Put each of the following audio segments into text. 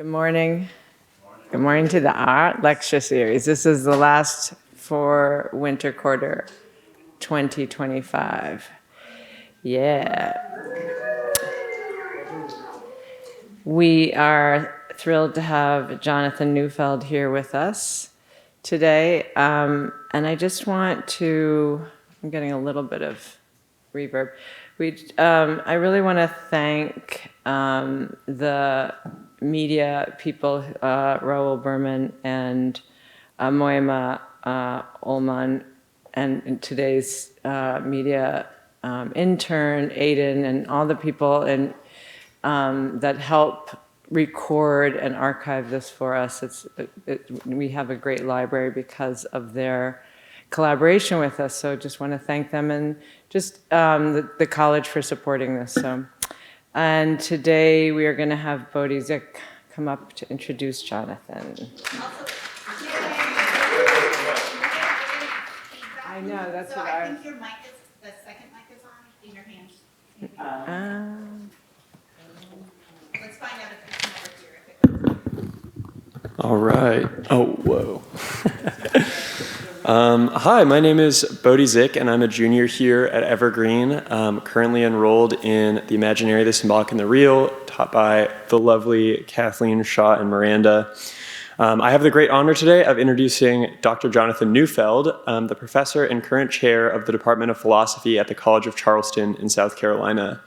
Good morning. Good morning to the art lecture series. This is the last for winter quarter 2025. Yeah. We are thrilled to have Jonathan Neufeld here with us today. And I just want to, I'm getting a little bit of reverb. I really want to thank the media people, Raoul Berman and Moema Ullman, and today's media intern, Aiden, and all the people that help record and archive this for us. We have a great library because of their collaboration with us, so just want to thank them, and just the college for supporting this. And today we are going to have Bodhi Zik come up to introduce Jonathan. I know, that's what I think your mic is, the second mic is on in your hand. Let's find out if it's over here. All right. Oh, whoa. Hi, my name is Bodhi Zik, and I'm a junior here at Evergreen. Currently enrolled in the Imaginary, the Symbolic, and the Real, taught by the lovely Kathleen, Shaw, and Miranda. I have the great honor today of introducing Dr. Jonathan Neufeld, the professor and current chair of the Department of Philosophy at the College of Charleston in South Carolina.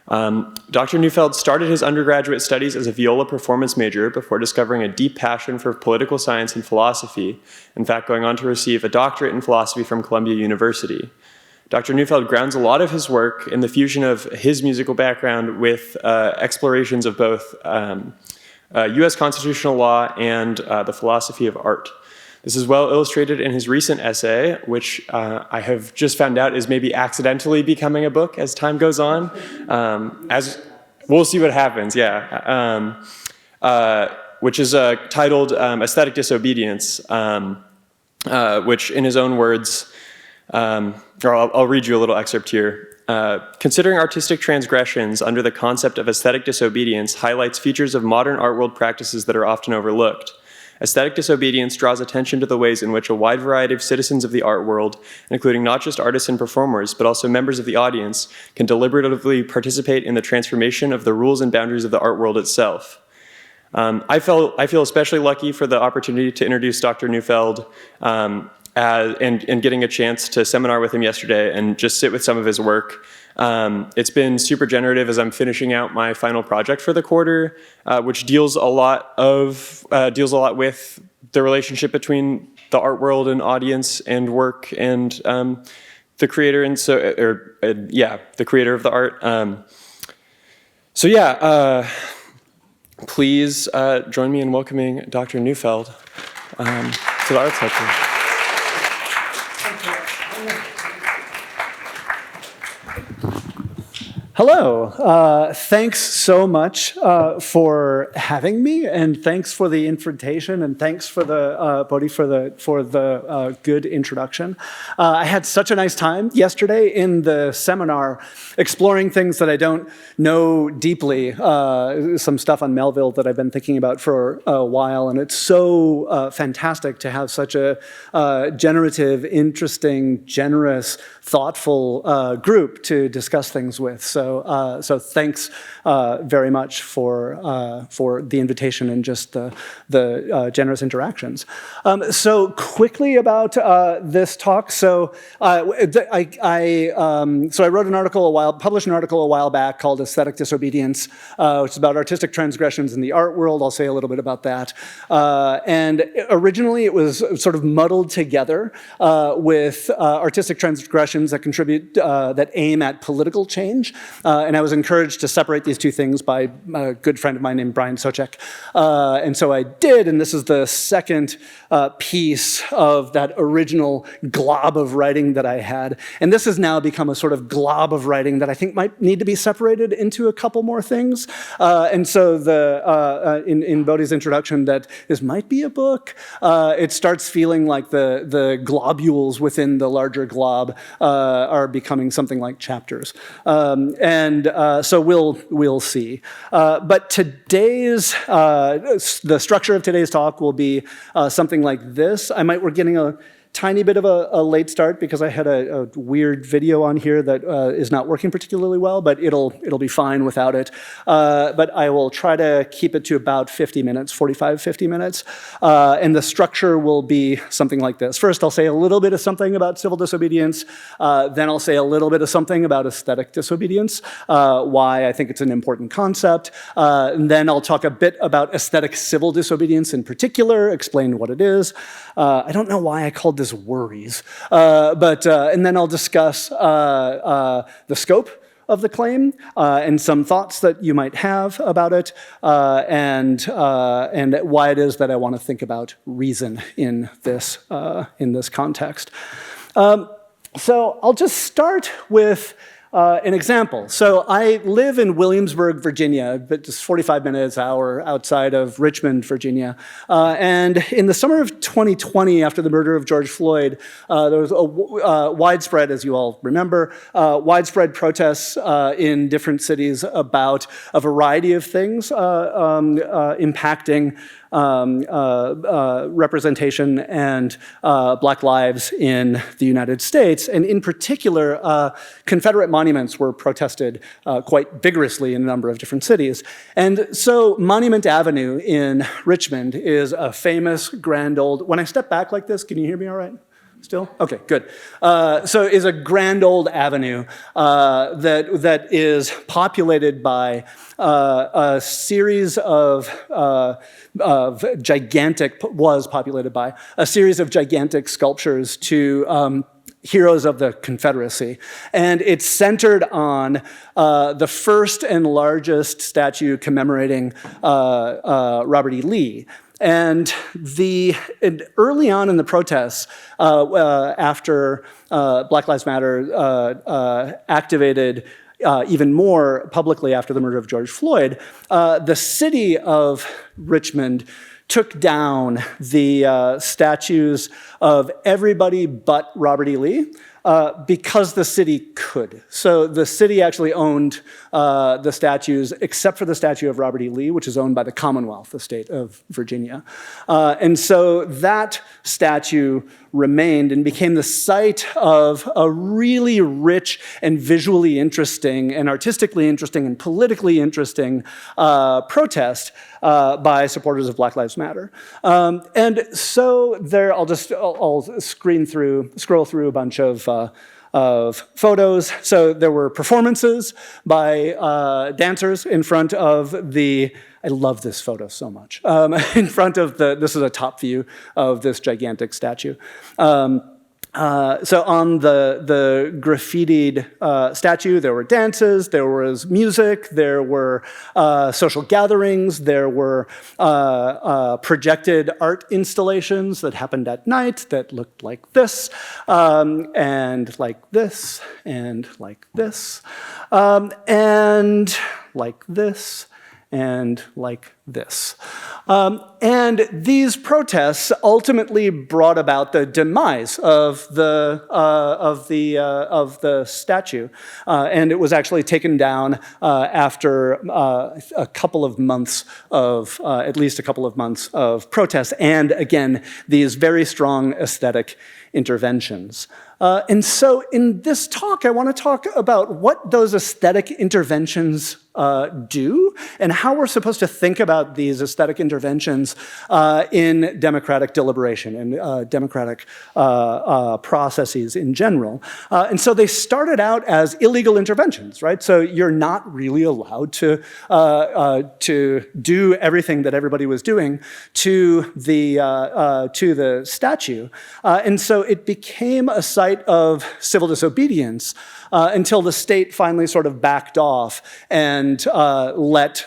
Dr. Neufeld started his undergraduate studies as a viola performance major before discovering a deep passion for political science and philosophy, in fact going on to receive a doctorate in philosophy from Columbia University. Dr. Neufeld grounds a lot of his work in the fusion of his musical background with explorations of both US constitutional law and the philosophy of art. This is well illustrated in his recent essay, which I have just found out is maybe accidentally becoming a book as time goes on. As we'll see what happens, yeah. Which is titled Aesthetic Disobedience, which in his own words, or I'll read you a little excerpt here. Considering artistic transgressions under the concept of aesthetic disobedience highlights features of modern art world practices that are often overlooked. Aesthetic disobedience draws attention to the ways in which a wide variety of citizens of the art world, including not just artists and performers, but also members of the audience, can deliberatively participate in the transformation of the rules and boundaries of the art world itself. I feel especially lucky for the opportunity to introduce Dr. Neufeld and getting a chance to seminar with him yesterday and just sit with some of his work. It's been super generative as I'm finishing out my final project for the quarter, which deals a lot with the relationship between the art world and audience and work and the creator, and the creator of the art. Please join me in welcoming Dr. Neufeld to the Arts Lecture. Hello. Thanks so much for having me, and thanks for the invitation, and thanks for the Bodhi for the good introduction. I had such a nice time yesterday in the seminar, exploring things that I don't know deeply. Some stuff on Melville that I've been thinking about for a while, and it's so fantastic to have such a generative, interesting, generous, thoughtful group to discuss things with. So thanks very much for the invitation and just the generous interactions. So quickly about this talk. So I wrote an article published an article a while back called Aesthetic Disobedience, which is about artistic transgressions in the art world. I'll say a little bit about that. And originally it was sort of muddled together with artistic transgressions that contribute, that aim at political change. And I was encouraged to separate these two things by a good friend of mine named Brian Socek. And so I did, and this is the second piece of that original glob of writing that I had. And this has now become a sort of glob of writing that I think might need to be separated into a couple more things. And so in Bodhi's introduction that this might be a book, it starts feeling like the globules within the larger glob are becoming something like chapters. So we'll see. But the structure of today's talk will be something like this. We're getting a tiny bit of a late start because I had a weird video on here that is not working particularly well, but it'll be fine without it. But I will try to keep it to about 50 minutes, 45, 50 minutes. And the structure will be something like this. First, I'll say a little bit of something about civil disobedience. Then I'll say a little bit of something about aesthetic disobedience, why I think it's an important concept. And then I'll talk a bit about aesthetic civil disobedience in particular, explain what it is. I don't know why I called this worries, and then I'll discuss the scope of the claim and some thoughts that you might have about it, and why it is that I want to think about reason in this context. So I'll just start with an example. So I live in Williamsburg, Virginia, but just 45 minutes, hour outside of Richmond, Virginia. And in the summer of 2020, after the murder of George Floyd, there was a widespread, as you all remember, widespread protests in different cities about a variety of things impacting representation and Black lives in the United States. And in particular, Confederate monuments were protested quite vigorously in a number of different cities. And so Monument Avenue in Richmond is a famous grand old, when I step back like this, can you hear me all right? Still? Okay, good. So is a grand old avenue that is populated by a series of gigantic sculptures to heroes of the Confederacy. And it's centered on the first and largest statue commemorating Robert E. Lee. And early on in the protests, after Black Lives Matter activated even more publicly after the murder of George Floyd, the city of Richmond took down the statues of everybody but Robert E. Lee because the city could. So the city actually owned the statues, except for the statue of Robert E. Lee, which is owned by the Commonwealth, the state of Virginia. And so that statue remained and became the site of a really rich and visually interesting and artistically interesting and politically interesting protest by supporters of Black Lives Matter. And so there, I'll scroll through a bunch of photos. So there were performances by dancers in front of I love this photo so much, in front of this is a top view of this gigantic statue. So on the graffitied statue, there were dances, there was music, there were social gatherings, there were projected art installations that happened at night that looked like this, and like this, and like this, and like this, and like this. And these protests ultimately brought about the demise of the statue, and it was actually taken down after a couple of months of at least a couple of months of protests, and again these very strong aesthetic interventions. And so in this talk, I want to talk about what those aesthetic interventions do and how we're supposed to think about these aesthetic interventions in democratic deliberation and democratic processes in general. And so they started out as illegal interventions, right? So you're not really allowed to do everything that everybody was doing to the statue. And so it became a site of civil disobedience until the state finally sort of backed off and let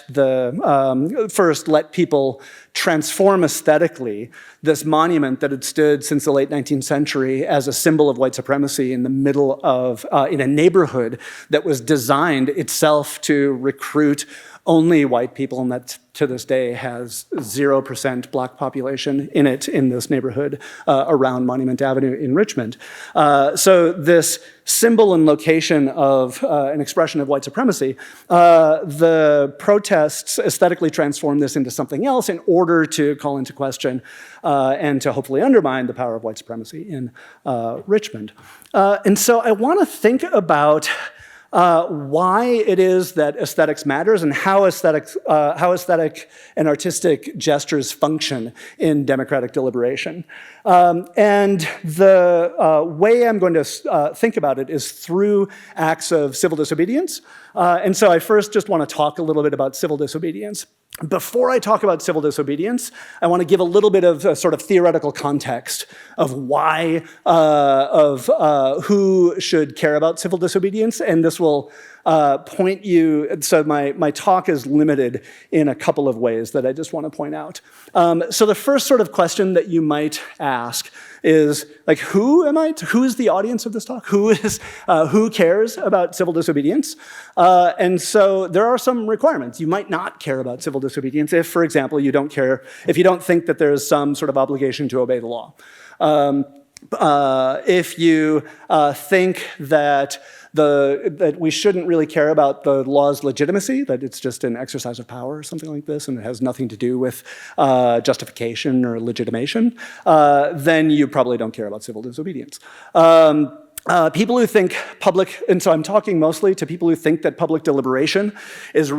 people transform aesthetically this monument that had stood since the late 19th century as a symbol of white supremacy in the middle of, in a neighborhood that was designed itself to recruit only white people, and that to this day has 0% Black population in it, in this neighborhood around Monument Avenue in Richmond. So this symbol and location of an expression of white supremacy, the protests aesthetically transform this into something else in order to call into question and to hopefully undermine the power of white supremacy in Richmond. And so I want to think about why it is that aesthetics matters and how aesthetic and artistic gestures function in democratic deliberation. And the way I'm going to think about it is through acts of civil disobedience. And so I first just want to talk a little bit about civil disobedience. Before I talk about civil disobedience, I want to give a little bit of sort of theoretical context of why, who should care about civil disobedience, and this will point you, so my talk is limited in a couple of ways that I just want to point out. So the first sort of question that you might ask is, like, who am I? Who is the audience of this talk? Who cares about civil disobedience? And so there are some requirements. You might not care about civil disobedience if, for example, you don't think that there is some sort of obligation to obey the law. If you think that we shouldn't really care about the law's legitimacy, that it's just an exercise of power or something like this, and it has nothing to do with justification or legitimation, then you probably don't care about civil disobedience. People who think and so I'm talking mostly to people who think that public deliberation is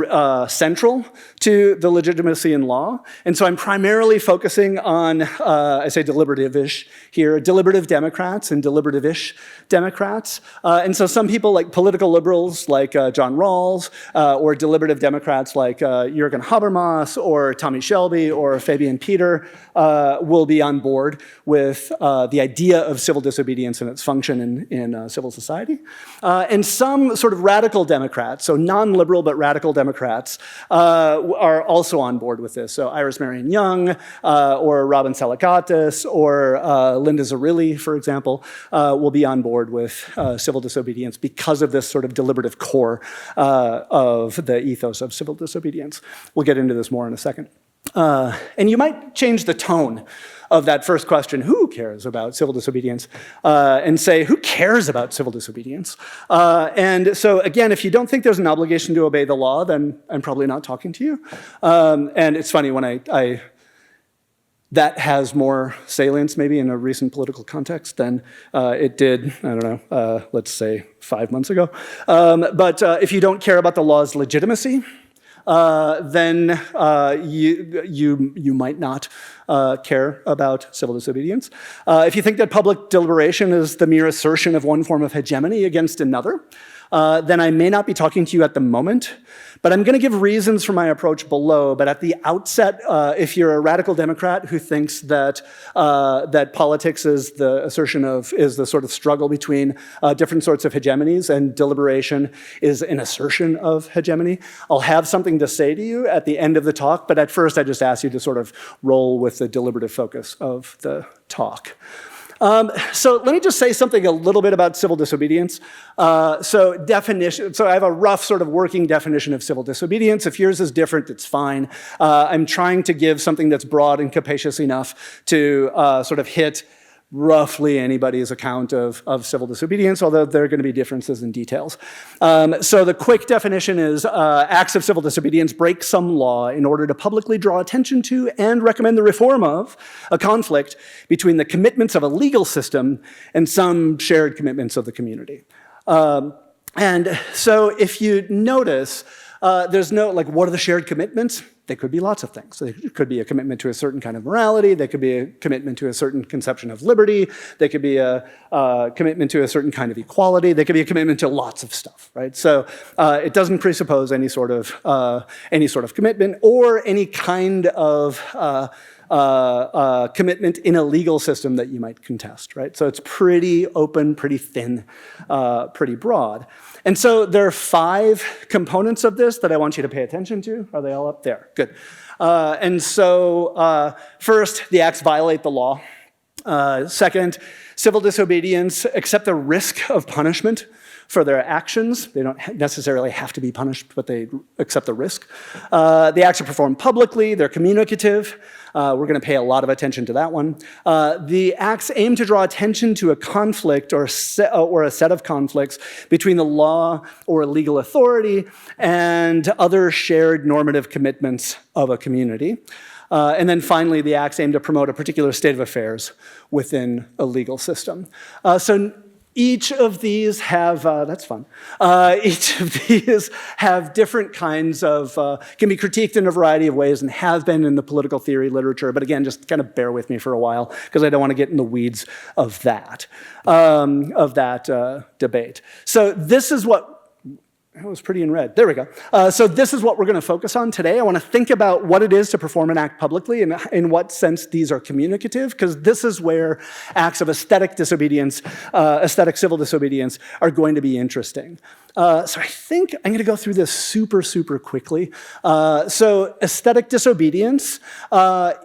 central to the legitimacy in law. And so I'm primarily focusing on, I say deliberative-ish here, deliberative Democrats and deliberative-ish Democrats. And so some people like political liberals like John Rawls, or deliberative Democrats like Jürgen Habermas or Tommy Shelby or Fabian Peter will be on board with the idea of civil disobedience and its function in civil society. And some sort of radical Democrats, so non-liberal but radical Democrats, are also on board with this. So Iris Marion Young, or Robin Salakatis, or Linda Zerilli, for example, will be on board with civil disobedience because of this sort of deliberative core of the ethos of civil disobedience. We'll get into this more in a second. And you might change the tone of that first question, who cares about civil disobedience, and say, who cares about civil disobedience? And so again, if you don't think there's an obligation to obey the law, then I'm probably not talking to you. And it's funny, when that has more salience maybe in a recent political context than it did, I don't know, let's say 5 months ago. But if you don't care about the law's legitimacy, then you might not care about civil disobedience. If you think that public deliberation is the mere assertion of one form of hegemony against another, then I may not be talking to you at the moment, but I'm going to give reasons for my approach below. But at the outset, if you're a radical Democrat who thinks that that politics is the sort of struggle between different sorts of hegemonies, and deliberation is an assertion of hegemony, I'll have something to say to you at the end of the talk. But at first, I just ask you to sort of roll with the deliberative focus of the talk. So let me just say something a little bit about civil disobedience. So I have a rough sort of working definition of civil disobedience. If yours is different, it's fine. I'm trying to give something that's broad and capacious enough to sort of hit roughly anybody's account of civil disobedience, although there are going to be differences in details. So the quick definition is acts of civil disobedience break some law in order to publicly draw attention to and recommend the reform of a conflict between the commitments of a legal system and some shared commitments of the community. And so if you notice, there's no, like, what are the shared commitments? They could be lots of things. So it could be a commitment to a certain kind of morality. They could be a commitment to a certain conception of liberty. They could be a commitment to a certain kind of equality. They could be a commitment to lots of stuff, right? So it doesn't presuppose any sort of commitment or any kind of commitment in a legal system that you might contest, right? So it's pretty open, pretty thin, pretty broad. And so there are 5 components of this that I want you to pay attention to. Are they all up there? Good. And so first, the acts violate the law. Second, civil disobedience, except the risk of punishment, for their actions. They don't necessarily have to be punished, but they accept the risk. The acts are performed publicly. They're communicative. We're going to pay a lot of attention to that one. The acts aim to draw attention to a conflict or a set of conflicts between the law or legal authority and other shared normative commitments of a community. And then finally, the acts aim to promote a particular state of affairs within a legal system. So each of these have, that's fun, each of these have different kinds of, can be critiqued in a variety of ways and have been in the political theory literature, but again, just kind of bear with me for a while because I don't want to get in the weeds of that debate. So this is what, that was pretty in red. There we go. So this is what we're going to focus on today. I want to think about what it is to perform an act publicly and in what sense these are communicative, because this is where acts of aesthetic disobedience, aesthetic civil disobedience are going to be interesting. So I think I'm going to go through this super, super quickly. So aesthetic disobedience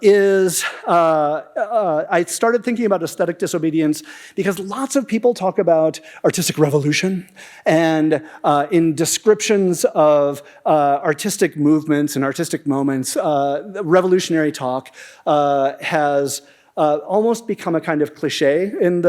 is, I started thinking about aesthetic disobedience because lots of people talk about artistic revolution, and in descriptions of artistic movements and artistic moments, revolutionary talk has almost become a kind of cliche in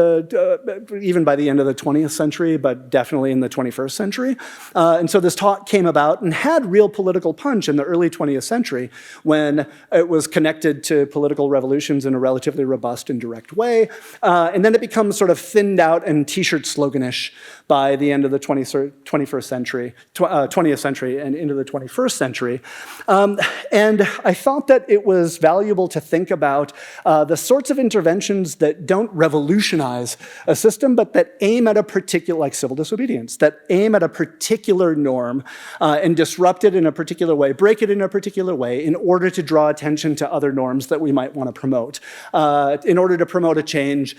even by the end of the 20th century, but definitely in the 21st century. And so this talk came about and had real political punch in the early 20th century when it was connected to political revolutions in a relatively robust and direct way. And then it becomes sort of thinned out and t-shirt sloganish by the end of the 20th century and into the 21st century. And I thought that it was valuable to think about the sorts of interventions that don't revolutionize a system, but that aim at a particular, like civil disobedience, that aim at a particular norm and disrupt it in a particular way, break it in a particular way in order to draw attention to other norms that we might want to promote, in order to promote a change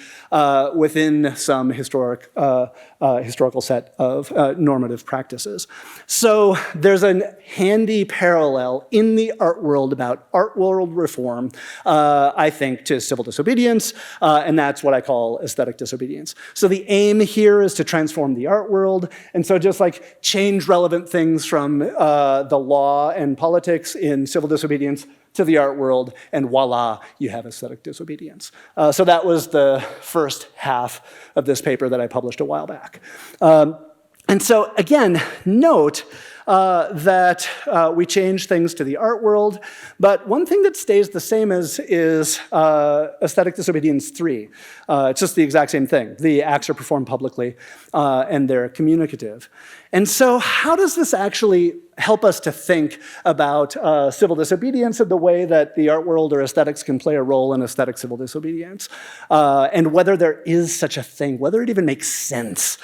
within some historical set of normative practices. So there's a handy parallel in the art world about art world reform, I think, to civil disobedience, and that's what I call aesthetic disobedience. So the aim here is to transform the art world, and so just like change relevant things from the law and politics in civil disobedience to the art world, and voila, you have aesthetic disobedience. So that was the first half of this paper that I published a while back. And so again, note that we change things to the art world, but one thing that stays the same is aesthetic disobedience 3. It's just the exact same thing. The acts are performed publicly, and they're communicative. And so how does this actually help us to think about civil disobedience and the way that the art world or aesthetics can play a role in aesthetic civil disobedience, and whether there is such a thing, whether it even makes sense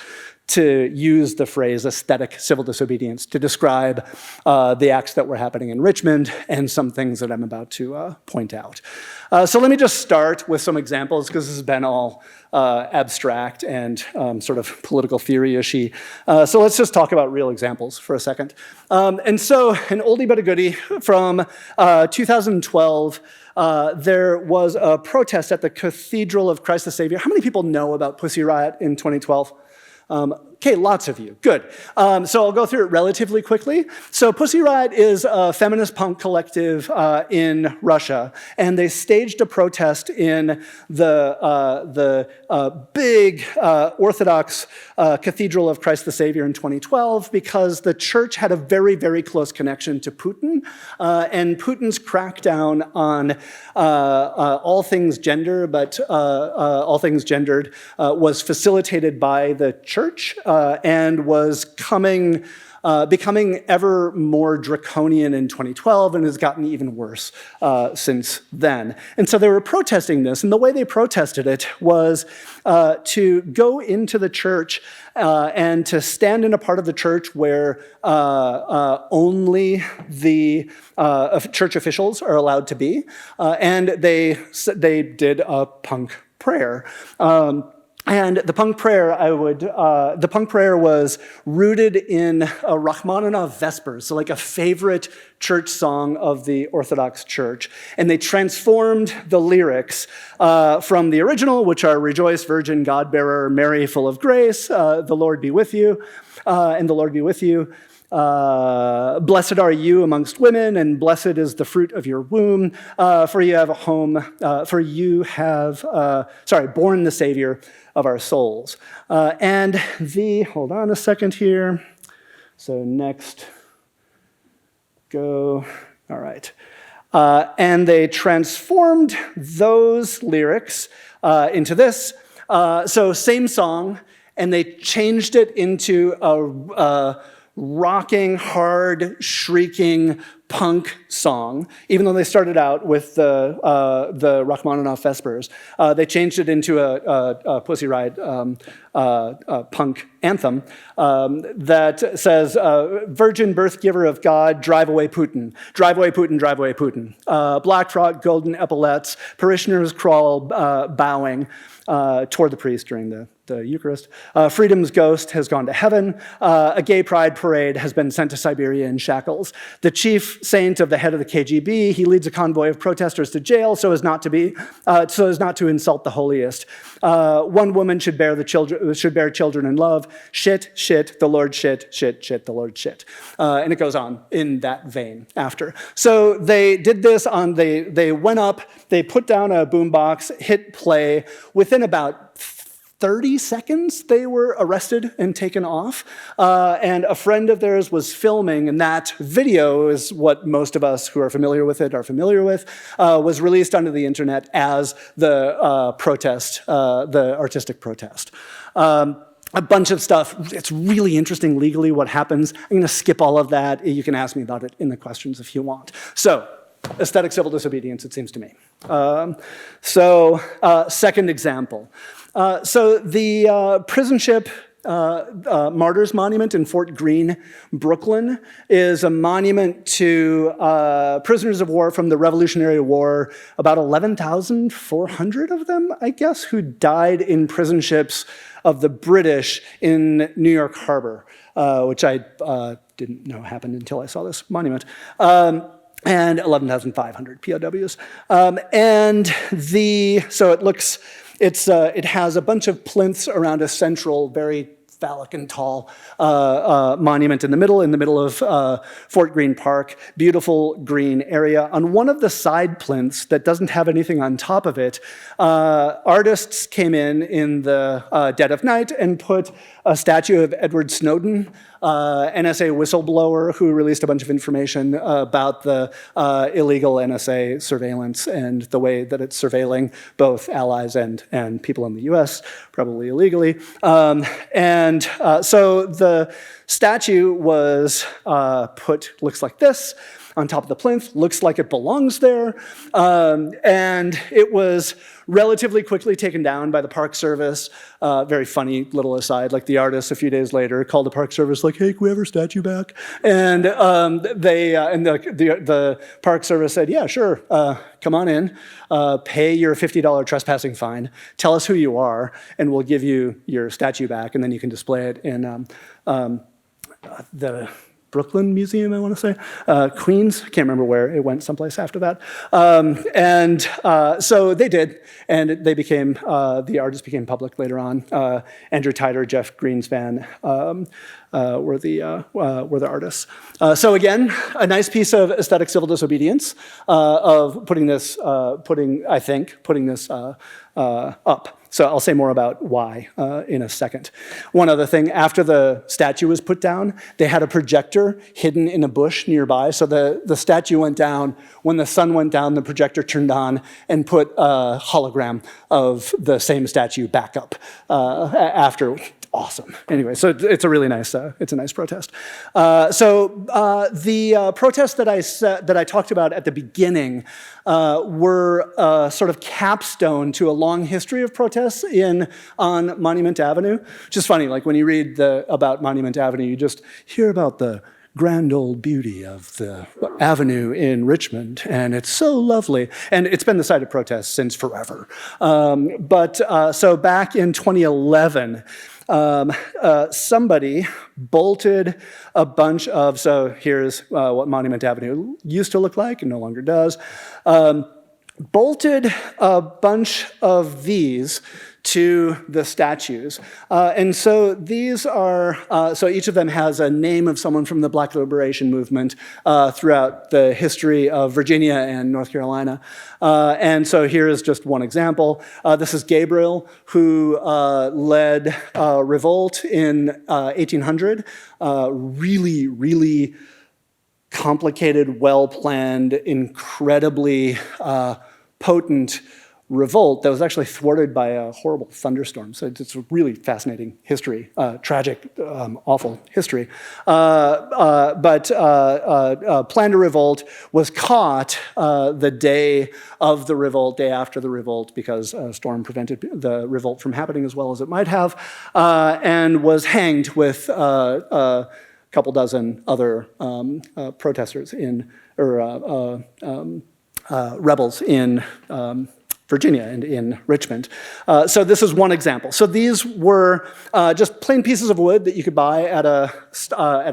to use the phrase aesthetic civil disobedience to describe the acts that were happening in Richmond and some things that I'm about to point out. So let me just start with some examples, because this has been all abstract and sort of political theory-ishy. So let's just talk about real examples for a second. And so an oldie but a goodie from 2012, there was a protest at the Cathedral of Christ the Savior. How many people know about Pussy Riot in 2012? Okay, lots of you. Good. So I'll go through it relatively quickly. So Pussy Riot is a feminist punk collective in Russia, and they staged a protest in the big Orthodox Cathedral of Christ the Savior in 2012 because the church had a very, very close connection to Putin, and Putin's crackdown on all things gender, but all things gendered, was facilitated by the church and was becoming ever more draconian in 2012 and has gotten even worse since then. And so they were protesting this, and the way they protested it was to go into the church and to stand in a part of the church where only the church officials are allowed to be, and they did a punk prayer. And the punk prayer, the punk prayer was rooted in Rachmaninoff Vespers, so like a favorite church song of the Orthodox Church. And they transformed the lyrics from the original, which are "Rejoice, Virgin, God-bearer, Mary, full of grace, the Lord be with you, and the Lord be with you. Blessed are you amongst women, and blessed is the fruit of your womb, for you have a home, born the Savior of our souls." Hold on a second here. So next, all right. And they transformed those lyrics into this. So same song, and they changed it into a rocking, hard, shrieking punk song. Even though they started out with the Rachmaninoff Vespers, they changed it into a Pussy Riot punk anthem that says, "Virgin birth giver of God, drive away Putin. Drive away Putin, drive away Putin. Black frock, golden epaulets, parishioners crawl bowing toward the priest during the Eucharist. Freedom's ghost has gone to heaven. A gay pride parade has been sent to Siberia in shackles. The chief saint of the head of the KGB, he leads a convoy of protesters to jail so as not to insult the holiest. One woman should bear children in love. Shit, shit, the Lord shit, shit, shit, the Lord shit." And it goes on in that vein after. So they did this they went up, they put down a boombox, hit play. Within about 30 seconds, they were arrested and taken off. And a friend of theirs was filming, and that video is what most of us who are familiar with it are familiar with, was released onto the internet as the protest, the artistic protest. A bunch of stuff. It's really interesting legally what happens. I'm going to skip all of that. You can ask me about it in the questions if you want. So, aesthetic civil disobedience, it seems to me. Second example. So the prison ship Martyrs Monument in Fort Greene, Brooklyn, is a monument to prisoners of war from the Revolutionary War, about 11,400 of them, I guess, who died in prison ships of the British in New York Harbor, which I didn't know happened until I saw this monument. And 11,500 POWs. It has a bunch of plinths around a central, very phallic and tall monument in the middle of Fort Greene Park, beautiful green area. On one of the side plinths that doesn't have anything on top of it, artists came in the dead of night and put a statue of Edward Snowden, NSA whistleblower who released a bunch of information about the illegal NSA surveillance and the way that it's surveilling both allies and people in the US, probably illegally. So the statue was looks like this, on top of the plinth, looks like it belongs there, and it was relatively quickly taken down by the Park Service. Very funny little aside, like the artist a few days later called the Park Service like, "Hey, can we have our statue back?" And the Park Service said, "Yeah, sure, come on in, pay your $50 trespassing fine, tell us who you are, and we'll give you your statue back, and then you can display it in the Brooklyn Museum, I want to say, Queens, can't remember where, it went someplace after that. So they did, and they became, the artists became public later on. Andrew Tider, Jeff Greenspan were the artists. So again, a nice piece of aesthetic civil disobedience of putting this up. So I'll say more about why in a second. One other thing, after the statue was put down, they had a projector hidden in a bush nearby. So the statue went down. When the sun went down, the projector turned on and put a hologram of the same statue back up after. Awesome. Anyway, so it's a really nice, it's a nice protest. The protests that I talked about at the beginning were sort of capstone to a long history of protests on Monument Avenue, which is funny. Like when you read about Monument Avenue, you just hear about the grand old beauty of the avenue in Richmond, and it's so lovely. And it's been the site of protests since forever. So back in 2011, somebody bolted a bunch of, so here's what Monument Avenue used to look like and no longer does, bolted a bunch of these to the statues. And so these are, so each of them has a name of someone from the Black Liberation Movement throughout the history of Virginia and North Carolina. And so here is just one example. This is Gabriel, who led a revolt in 1800. Really, really complicated, well-planned, incredibly potent revolt that was actually thwarted by a horrible thunderstorm. So it's a really fascinating history, tragic, awful history. But planned a revolt, was caught the day of the revolt, day after the revolt, because a storm prevented the revolt from happening as well as it might have, and was hanged with a couple dozen other protesters rebels in Virginia and in Richmond. So this is one example. So these were just plain pieces of wood that you could buy at a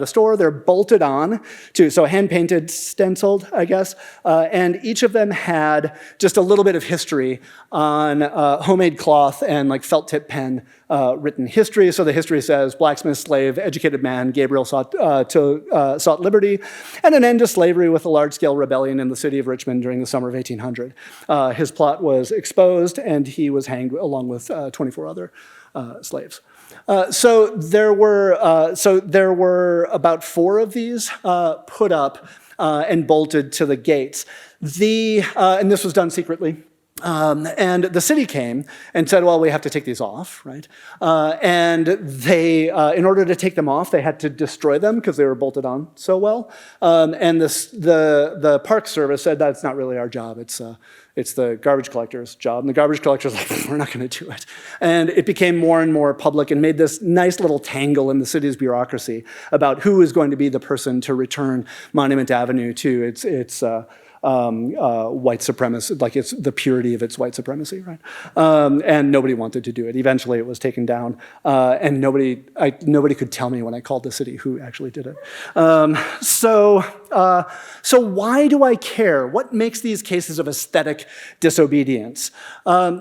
store. They're bolted on to, so hand-painted, stenciled, I guess. And each of them had just a little bit of history on homemade cloth and like felt tip pen written history. So the history says, blacksmith, slave, educated man, Gabriel sought liberty and an end to slavery with a large-scale rebellion in the city of Richmond during the summer of 1800. His plot was exposed, and he was hanged along with 24 other slaves. So there were about 4 of these put up and bolted to the gates. And this was done secretly. And the city came and said, well, we have to take these off, right? And they, in order to take them off, they had to destroy them because they were bolted on so well. And the Park Service said, that's not really our job. It's the garbage collector's job. And the garbage collector's like, we're not going to do it. And it became more and more public and made this nice little tangle in the city's bureaucracy about who is going to be the person to return Monument Avenue to its white supremacy, like it's the purity of its white supremacy, right? And nobody wanted to do it. Eventually it was taken down, and nobody could tell me when I called the city who actually did it. So why do I care? What makes these cases of aesthetic disobedience?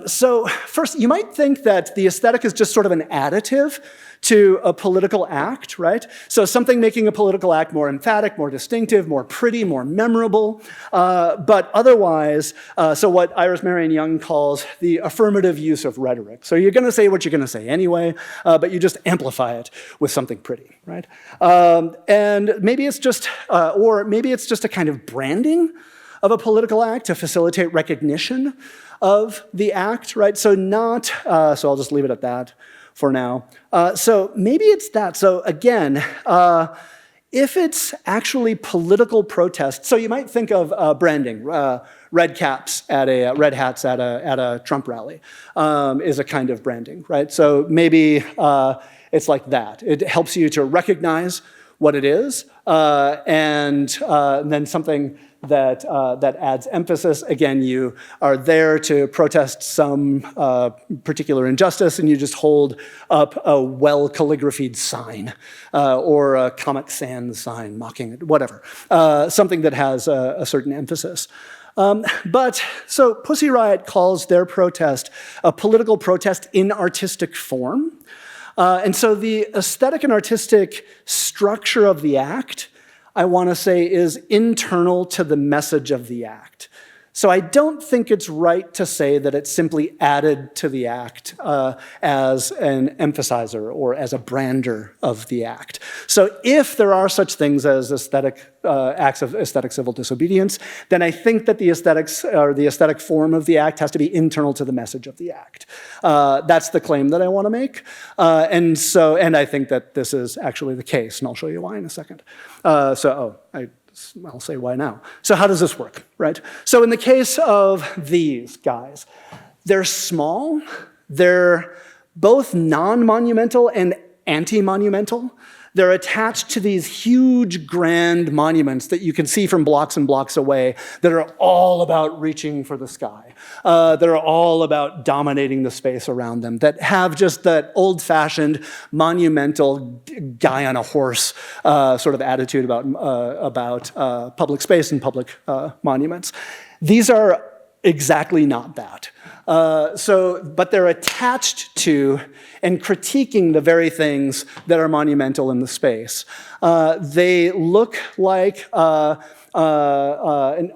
So first, you might think that the aesthetic is just sort of an additive to a political act, right? So something making a political act more emphatic, more distinctive, more pretty, more memorable. But otherwise, so what Iris Marion Young calls the affirmative use of rhetoric. So you're going to say what you're going to say anyway, but you just amplify it with something pretty, right? And maybe it's just, or maybe it's just a kind of branding of a political act to facilitate recognition of the act, right? So so I'll just leave it at that for now. So maybe it's that. So again, if it's actually political protest, so you might think of branding. Red hats at a Trump rally is a kind of branding, right? So maybe it's like that. It helps you to recognize what it is, and then something that adds emphasis. Again, you are there to protest some particular injustice, and you just hold up a well-calligraphied sign or a Comic Sans sign mocking it, whatever. Something that has a certain emphasis. But so Pussy Riot calls their protest a political protest in artistic form. And so the aesthetic and artistic structure of the act, I want to say, is internal to the message of the act. So I don't think it's right to say that it's simply added to the act as an emphasizer or as a brander of the act. So if there are such things as acts of aesthetic civil disobedience, then I think that the aesthetics or the aesthetic form of the act has to be internal to the message of the act. That's the claim that I want to make. And I think that this is actually the case, and I'll show you why in a second. I'll say why now. So how does this work, right? So in the case of these guys, they're small, they're both non-monumental and anti-monumental. They're attached to these huge, grand monuments that you can see from blocks and blocks away that are all about reaching for the sky, that are all about dominating the space around them, that have just that old-fashioned, monumental guy on a horse sort of attitude about public space and public monuments. These are exactly not that. But they're attached to and critiquing the very things that are monumental in the space. They look like an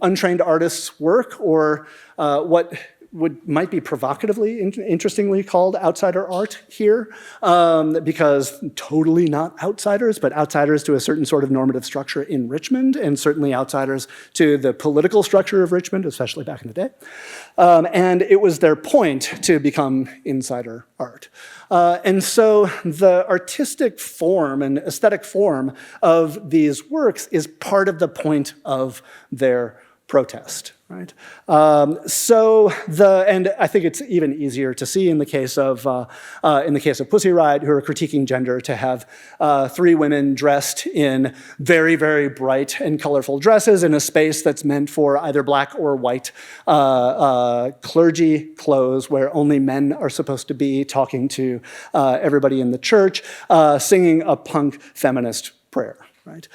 untrained artist's work, or what might be provocatively, interestingly called outsider art here, because totally not outsiders, but outsiders to a certain sort of normative structure in Richmond, and certainly outsiders to the political structure of Richmond, especially back in the day. And it was their point to become insider art. And so the artistic form and aesthetic form of these works is part of the point of their protest, right? And I think it's even easier to see in the case of Pussy Riot, who are critiquing gender, to have 3 women dressed in very, very bright and colorful dresses in a space that's meant for either black or white clergy clothes, where only men are supposed to be talking to everybody in the church, singing a punk feminist prayer, right?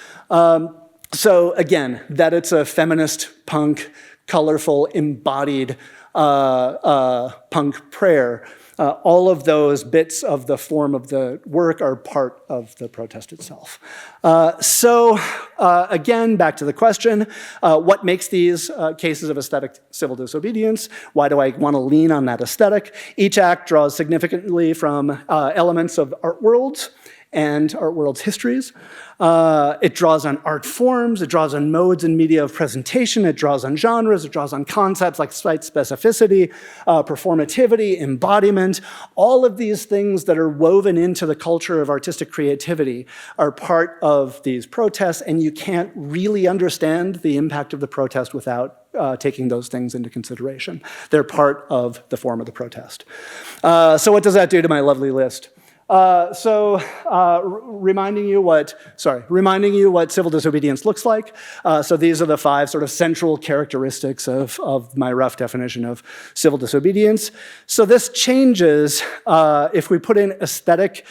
So again, that it's a feminist, punk, colorful, embodied punk prayer, all of those bits of the form of the work are part of the protest itself. Again, back to the question, what makes these cases of aesthetic civil disobedience? Why do I want to lean on that aesthetic? Each act draws significantly from elements of art worlds and art world's histories. It draws on art forms, it draws on modes and media of presentation, it draws on genres, it draws on concepts like site specificity, performativity, embodiment. All of these things that are woven into the culture of artistic creativity are part of these protests, and you can't really understand the impact of the protest without taking those things into consideration. They're part of the form of the protest. So what does that do to my lovely list? Reminding you what civil disobedience looks like. So these are the 5 sort of central characteristics of my rough definition of civil disobedience. So this changes, if we put in aesthetic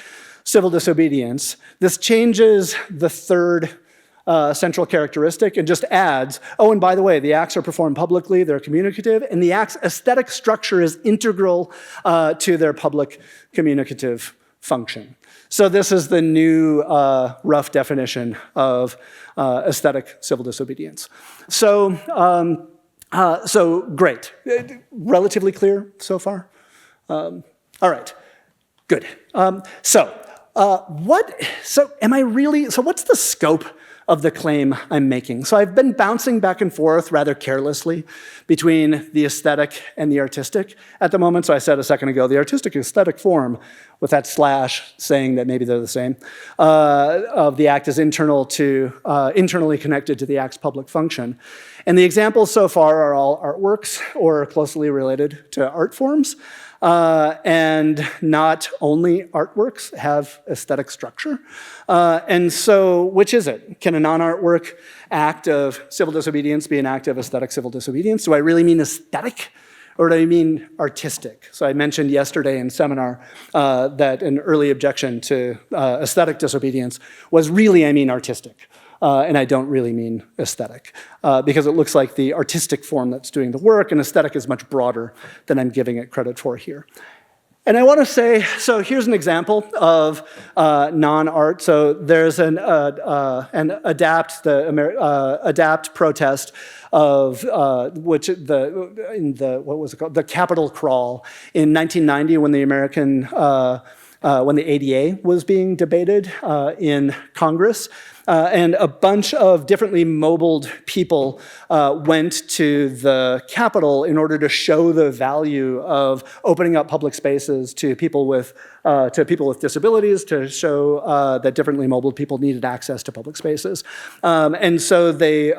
civil disobedience, this changes the 3rd central characteristic and just adds, oh, and by the way, the acts are performed publicly, they're communicative, and the act's aesthetic structure is integral to their public communicative function. So this is the new rough definition of aesthetic civil disobedience. So great. Relatively clear so far? All right, good. What's the scope of the claim I'm making? So I've been bouncing back and forth rather carelessly between the aesthetic and the artistic at the moment. So I said a second ago, the artistic aesthetic form, with that slash saying that maybe they're the same, of the act is internally connected to the act's public function. And the examples so far are all artworks or closely related to art forms. And not only artworks have aesthetic structure. And so, which is it? Can a non-artwork act of civil disobedience be an act of aesthetic civil disobedience? Do I really mean aesthetic, or do I mean artistic? So I mentioned yesterday in seminar that an early objection to aesthetic disobedience was really, I mean artistic. And I don't really mean aesthetic, because it looks like the artistic form that's doing the work, and aesthetic is much broader than I'm giving it credit for here. And I want to say, so here's an example of non-art. So there's an adapt protest of the Capitol crawl in 1990 when the when the ADA was being debated in Congress. And a bunch of differently mobiled people went to the Capitol in order to show the value of opening up public spaces to people with disabilities, to show that differently mobiled people needed access to public spaces. And so they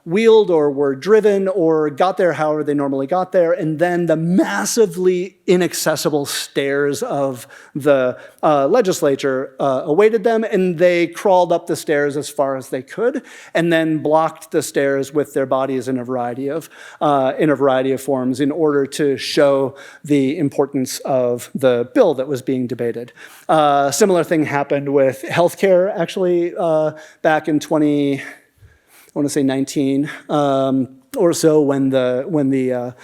wheeled or were driven or got there however they normally got there, and then the massively inaccessible stairs of the legislature awaited them, and they crawled up the stairs as far as they could, and then blocked the stairs with their bodies in a variety of forms in order to show the importance of the bill that was being debated. Similar thing happened with healthcare, actually, back in 19 or so, when the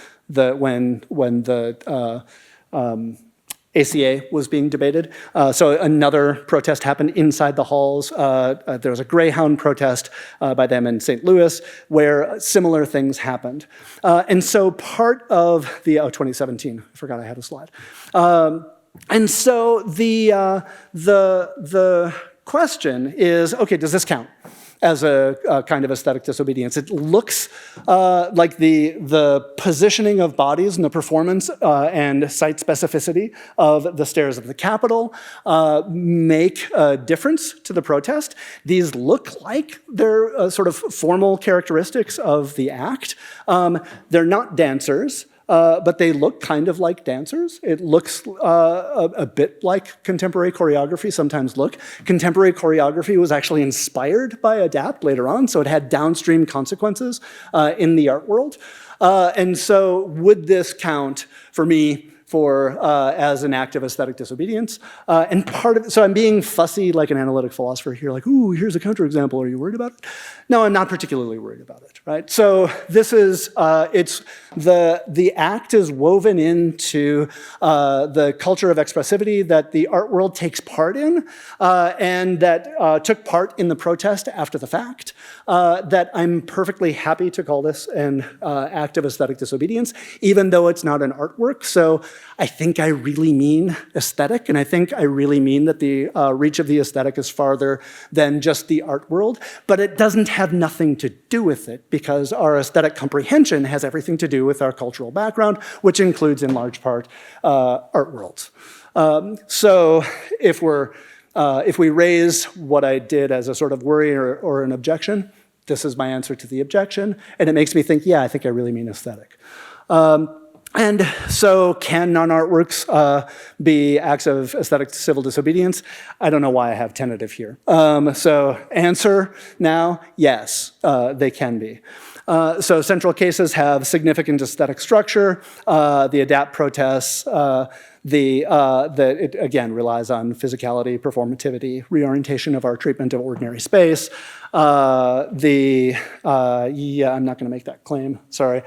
ACA was being debated. So another protest happened inside the halls. There was a Greyhound protest by them in St. Louis where similar things happened. And so part of the, 2017, I forgot I had a slide. And so the question is, okay, does this count as a kind of aesthetic disobedience? It looks like the positioning of bodies and the performance and site specificity of the stairs of the Capitol make a difference to the protest. These look like they're sort of formal characteristics of the act. They're not dancers. But they look kind of like dancers. It looks a bit like contemporary choreography sometimes look. Contemporary choreography was actually inspired by ADAPT later on, so it had downstream consequences in the art world. And so would this count for me as an act of aesthetic disobedience? And so I'm being fussy like an analytic philosopher here, like, ooh, here's a counterexample, are you worried about it? No, I'm not particularly worried about it, right? So this is, the act is woven into the culture of expressivity that the art world takes part in, and that took part in the protest after the fact, that I'm perfectly happy to call this an act of aesthetic disobedience, even though it's not an artwork. So I think I really mean aesthetic, and I think I really mean that the reach of the aesthetic is farther than just the art world, but it doesn't have nothing to do with it, because our aesthetic comprehension has everything to do with our cultural background, which includes in large part art worlds. So if we raise what I did as a sort of worry or an objection, this is my answer to the objection, and it makes me think, yeah, I think I really mean aesthetic. And so can non-artworks be acts of aesthetic civil disobedience? I don't know why I have tentative here. So answer now, yes, they can be. So central cases have significant aesthetic structure. The ADAPT protests, it again relies on physicality, performativity, reorientation of our treatment of ordinary space. I'm not gonna make that claim, sorry.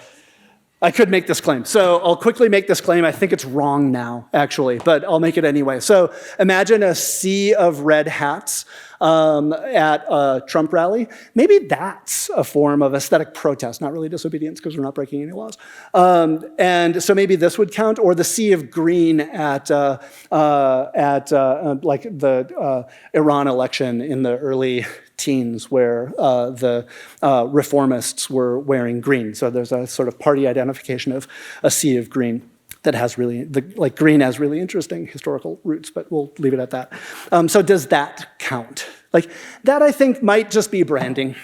I could make this claim. So I'll quickly make this claim. I think it's wrong now, actually, but I'll make it anyway. So imagine a sea of red hats at a Trump rally. Maybe that's a form of aesthetic protest, not really disobedience because we're not breaking any laws. And so maybe this would count, or the sea of green at like the Iran election in the early teens, where the reformists were wearing green. So there's a sort of party identification of a sea of green that has really, like green has really interesting historical roots, but we'll leave it at that. So does that count? Like that I think might just be branding.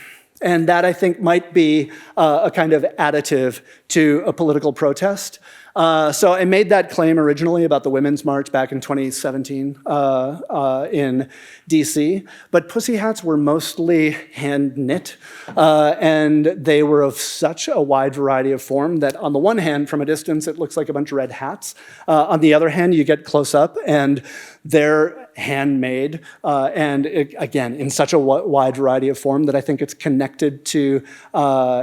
And that I think might be a kind of additive to a political protest. So I made that claim originally about the Women's March back in 2017 in DC, but pussy hats were mostly hand knit, and they were of such a wide variety of form that on the one hand, from a distance, it looks like a bunch of red hats. On the other hand, you get close up and they're handmade, and again, in such a wide variety of form that I think it's connected to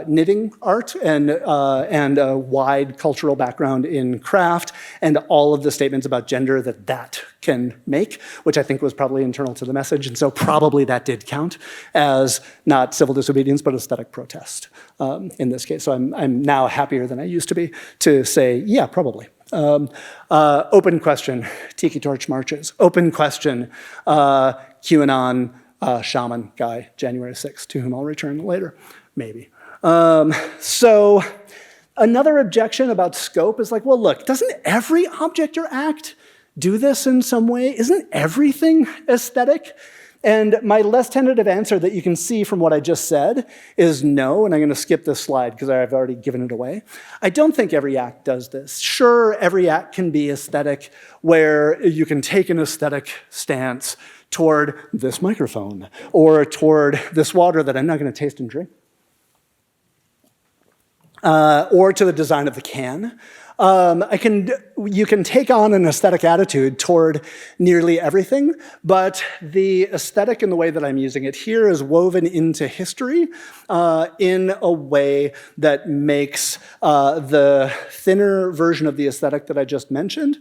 knitting art and a wide cultural background in craft, and all of the statements about gender that can make, which I think was probably internal to the message, and so probably that did count as not civil disobedience, but aesthetic protest in this case. So I'm now happier than I used to be to say, yeah, probably. Open question, Tiki Torch marches. Open question, QAnon shaman guy, January 6th, to whom I'll return later, maybe. So another objection about scope is like, well, look, doesn't every object or act do this in some way? Isn't everything aesthetic? And my less tentative answer that you can see from what I just said is no, and I'm going to skip this slide because I've already given it away. I don't think every act does this. Sure, every act can be aesthetic, where you can take an aesthetic stance toward this microphone or toward this water that I'm not going to taste and drink, or to the design of the can. You can take on an aesthetic attitude toward nearly everything, but the aesthetic in the way that I'm using it here is woven into history in a way that makes the thinner version of the aesthetic that I just mentioned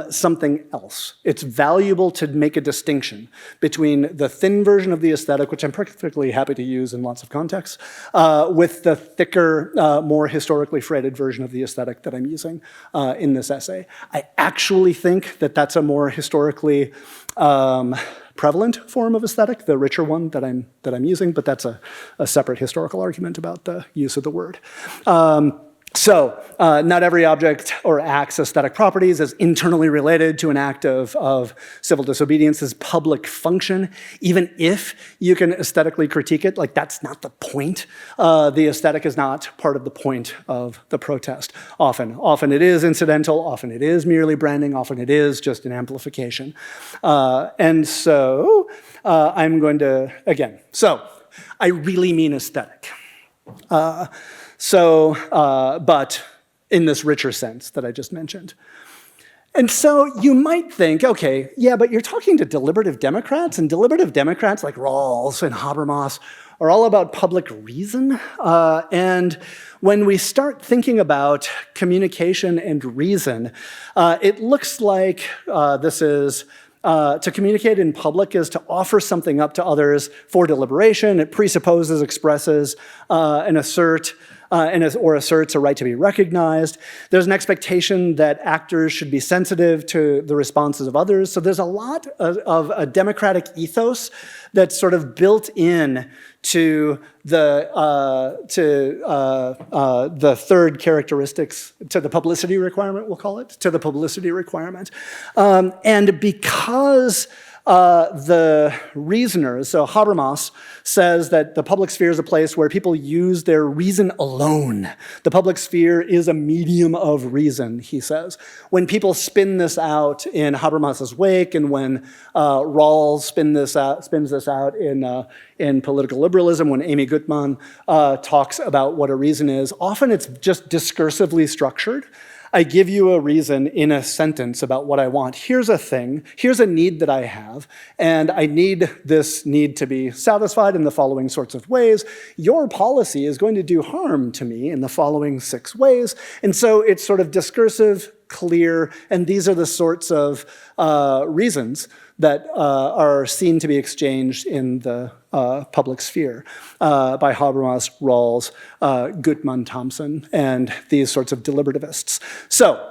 something else. It's valuable to make a distinction between the thin version of the aesthetic, which I'm perfectly happy to use in lots of contexts, with the thicker, more historically freighted version of the aesthetic that I'm using in this essay. I actually think that that's a more historically prevalent form of aesthetic, the richer one that I'm using, but that's a separate historical argument about the use of the word. So not every object or act's aesthetic properties is internally related to an act of civil disobedience's public function. Even if you can aesthetically critique it, like that's not the point. The aesthetic is not part of the point of the protest. Often it is incidental, often it is merely branding, often it is just an amplification. And so I'm going to, again, so I really mean aesthetic. But in this richer sense that I just mentioned. And so you might think, okay, yeah, but you're talking to deliberative Democrats, and deliberative Democrats like Rawls and Habermas are all about public reason. And when we start thinking about communication and reason, it looks like this is to communicate in public is to offer something up to others for deliberation. It presupposes, expresses, and asserts a right to be recognized. There's an expectation that actors should be sensitive to the responses of others. So there's a lot of a democratic ethos that's sort of built in to the third characteristics, to the publicity requirement, we'll call it, to the publicity requirement. And because the reasoners, so Habermas says that the public sphere is a place where people use their reason alone. The public sphere is a medium of reason, he says. When people spin this out in Habermas's wake, and when Rawls spins this out in Political Liberalism, when Amy Gutmann talks about what a reason is, often it's just discursively structured. I give you a reason in a sentence about what I want. Here's a thing, here's a need that I have, and I need this need to be satisfied in the following sorts of ways. Your policy is going to do harm to me in the following 6 ways. And so it's sort of discursive, clear, and these are the sorts of reasons that are seen to be exchanged in the public sphere by Habermas, Rawls, Gutmann, Thompson, and these sorts of deliberativists. So,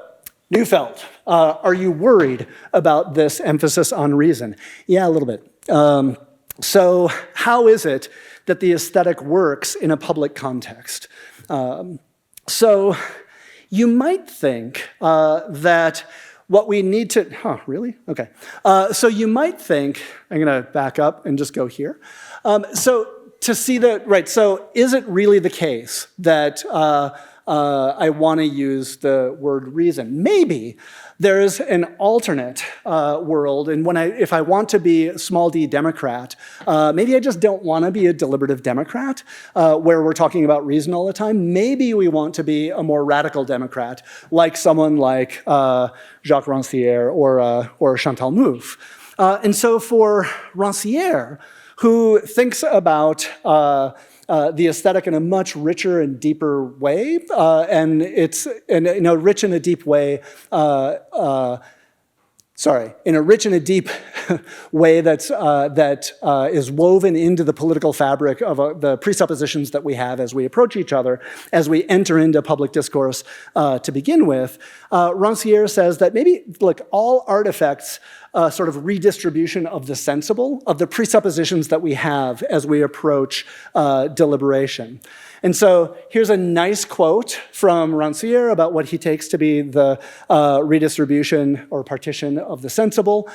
Neufeld, are you worried about this emphasis on reason? Yeah, a little bit. So how is it that the aesthetic works in a public context? So you might think that what we need to, really? Okay. So you might think, I'm gonna back up and just go here. So to see that, right, so is it really the case that I wanna use the word reason? Maybe there's an alternate world, and if I want to be a small d Democrat, maybe I just don't want to be a deliberative Democrat, where we're talking about reason all the time. Maybe we want to be a more radical Democrat, like someone like Jacques Rancière or Chantal Mouffe. And so for Rancière, who thinks about the aesthetic in a much richer and deeper way, and it's in a rich and a deep way. In a rich and a deep way that is woven into the political fabric of the presuppositions that we have as we approach each other, as we enter into public discourse to begin with. Rancière says that maybe, look, all artifacts sort of redistribution of the sensible, of the presuppositions that we have as we approach deliberation. And so here's a nice quote from Rancière about what he takes to be the redistribution or partition of the sensible,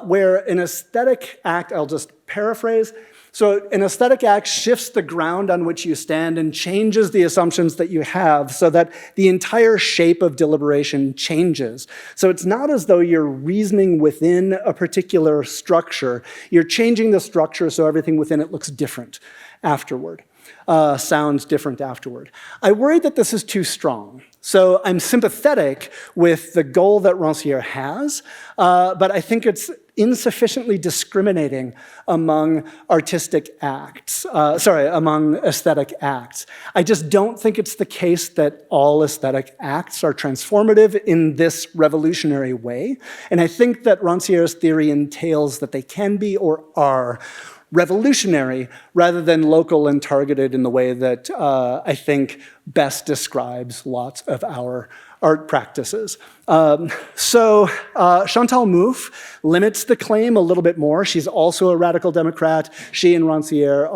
where an aesthetic act, I'll just paraphrase, so an aesthetic act shifts the ground on which you stand and changes the assumptions that you have so that the entire shape of deliberation changes. So it's not as though you're reasoning within a particular structure. You're changing the structure so everything within it looks different afterward, sounds different afterward. I worry that this is too strong. So I'm sympathetic with the goal that Rancière has, but I think it's insufficiently discriminating among artistic acts, among aesthetic acts. I just don't think it's the case that all aesthetic acts are transformative in this revolutionary way. And I think that Rancière's theory entails that they can be or are revolutionary rather than local and targeted in the way that I think best describes lots of our art practices. Chantal Mouffe limits the claim a little bit more. She's also a radical Democrat. She and Rancière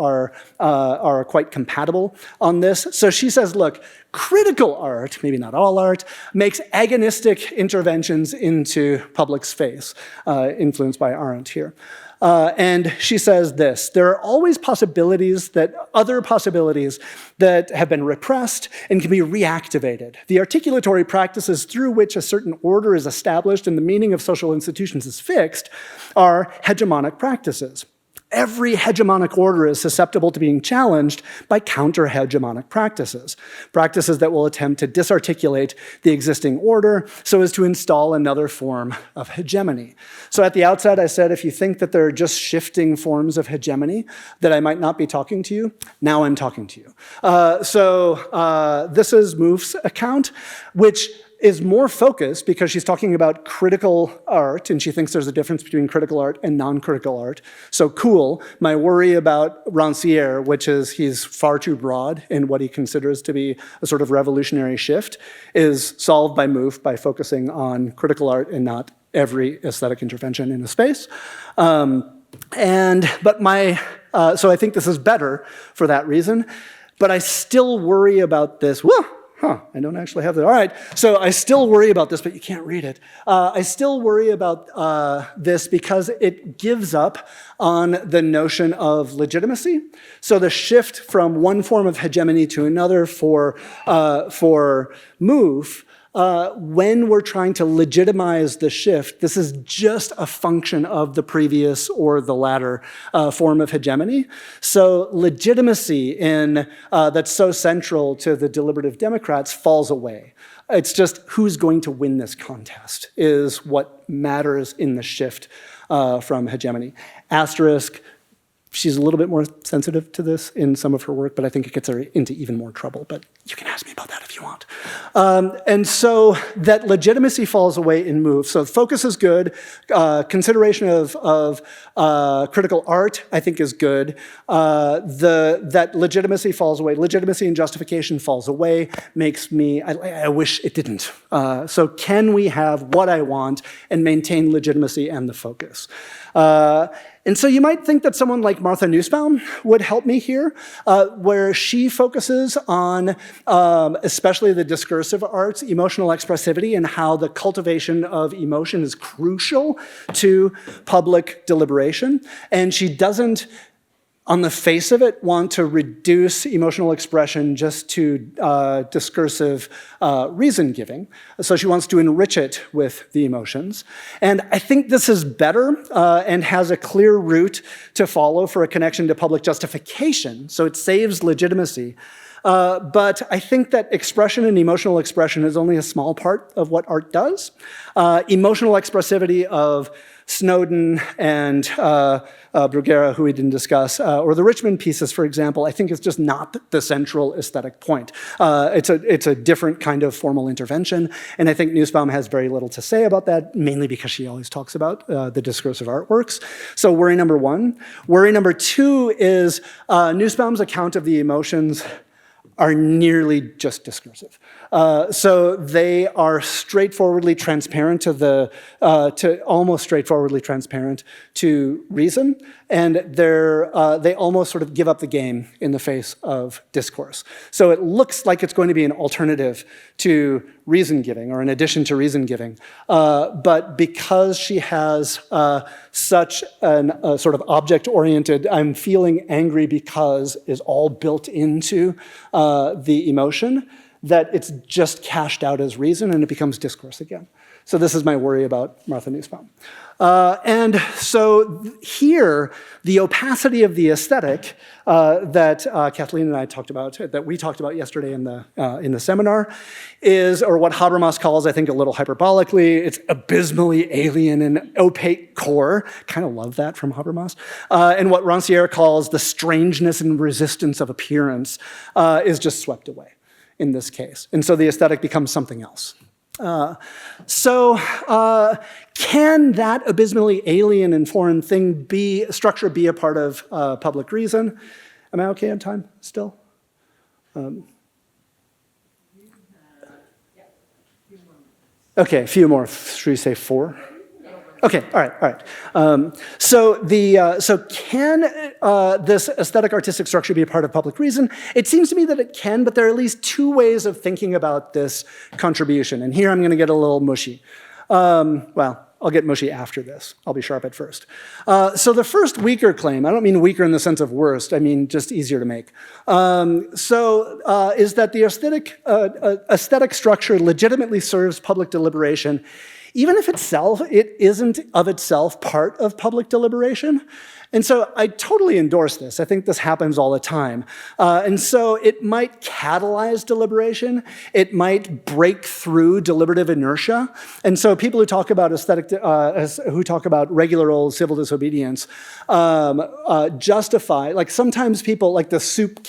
are quite compatible on this. So she says, look, critical art, maybe not all art, makes agonistic interventions into public space, influenced by Arendt here. And she says this: there are always other possibilities that have been repressed and can be reactivated. The articulatory practices through which a certain order is established and the meaning of social institutions is fixed are hegemonic practices. Every hegemonic order is susceptible to being challenged by counter-hegemonic practices, practices that will attempt to disarticulate the existing order so as to install another form of hegemony. So at the outset, I said, if you think that there are just shifting forms of hegemony, that I might not be talking to you, now I'm talking to you. This is Mouffe's account, which is more focused because she's talking about critical art, and she thinks there's a difference between critical art and non-critical art. So cool. My worry about Rancière, which is he's far too broad in what he considers to be a sort of revolutionary shift, is solved by Mouffe by focusing on critical art and not every aesthetic intervention in a space. So I think this is better for that reason, but I still worry about this. I don't actually have that. All right, so I still worry about this, but you can't read it. I still worry about this because it gives up on the notion of legitimacy. So the shift from one form of hegemony to another for Mouffe, when we're trying to legitimize the shift, this is just a function of the previous or the latter form of hegemony. So legitimacy that's so central to the deliberative Democrats falls away. It's just who's going to win this contest is what matters in the shift from hegemony. Asterisk, she's a little bit more sensitive to this in some of her work, but I think it gets her into even more trouble. But you can ask me about that if you want. And so that legitimacy falls away in Mouffe. So focus is good. Consideration of critical art, I think, is good. That legitimacy falls away. Legitimacy and justification falls away. Makes me, I wish it didn't. So can we have what I want and maintain legitimacy and the focus? And so you might think that someone like Martha Nussbaum would help me here, where she focuses on especially the discursive arts, emotional expressivity, and how the cultivation of emotion is crucial to public deliberation. And she doesn't, on the face of it, want to reduce emotional expression just to discursive reason-giving. So she wants to enrich it with the emotions. And I think this is better and has a clear route to follow for a connection to public justification, so it saves legitimacy. But I think that expression and emotional expression is only a small part of what art does. Emotional expressivity of Snowden and Bruguera, who we didn't discuss, or the Richmond pieces, for example, I think is just not the central aesthetic point. It's a different kind of formal intervention, and I think Nussbaum has very little to say about that, mainly because she always talks about the discursive artworks. So worry number one. Worry number two is Nussbaum's account of the emotions are nearly just discursive. So they are straightforwardly transparent to almost straightforwardly transparent to reason, and they almost sort of give up the game in the face of discourse. So it looks like it's going to be an alternative to reason giving or in addition to reason giving, but because she has such a sort of object-oriented, I'm feeling angry because is all built into the emotion, that it's just cashed out as reason and it becomes discourse again. So this is my worry about Martha Nussbaum. And so here, the opacity of the aesthetic that Kathleen and I talked about, that we talked about yesterday in the seminar, is, or what Habermas calls, I think a little hyperbolically, it's abysmally alien and opaque core. Kind of love that from Habermas. And what Rancière calls the strangeness and resistance of appearance is just swept away in this case. And so the aesthetic becomes something else. Can that abysmally alien and foreign structure be a part of public reason? Am I okay on time still? Okay, a few more. Should we say 4? Okay, all right. So can this aesthetic artistic structure be a part of public reason? It seems to me that it can, but there are at least 2 ways of thinking about this contribution. And here I'm going to get a little mushy. Well, I'll get mushy after this. I'll be sharp at first. So the first weaker claim, I don't mean weaker in the sense of worst, I mean just easier to make, is that the aesthetic structure legitimately serves public deliberation, even if it isn't of itself part of public deliberation. And so I totally endorse this. I think this happens all the time. And so it might catalyze deliberation. It might break through deliberative inertia. And so people who talk about who talk about regular old civil disobedience justify, like sometimes people, like the soup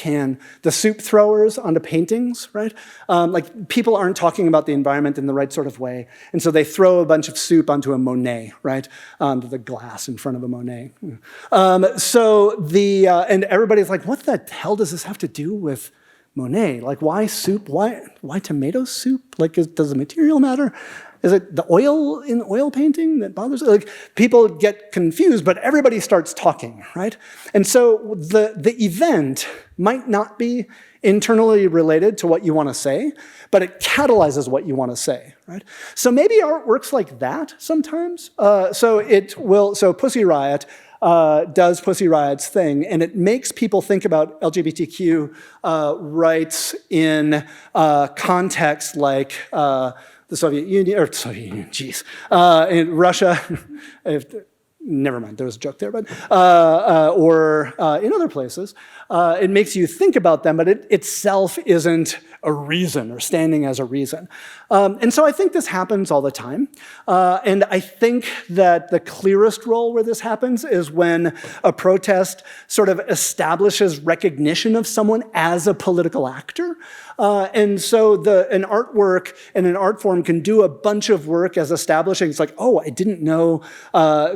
throwers onto paintings, right? Like people aren't talking about the environment in the right sort of way. And so they throw a bunch of soup onto a Monet, right? Onto the glass in front of a Monet. And everybody's like, what the hell does this have to do with Monet? Like, why soup? Why tomato soup? Like, does the material matter? Is it the oil in oil painting that bothers? Like, people get confused, but everybody starts talking, right? And so the event might not be internally related to what you want to say, but it catalyzes what you want to say, right? So maybe art works like that sometimes. So Pussy Riot does Pussy Riot's thing, and it makes people think about LGBTQ rights in contexts like the Soviet Union, in Russia. Never mind, there was a joke there, but or in other places. It makes you think about them, but it itself isn't a reason or standing as a reason. And so I think this happens all the time. And I think that the clearest role where this happens is when a protest sort of establishes recognition of someone as a political actor. And so an artwork and an art form can do a bunch of work as establishing, it's like, oh, I didn't know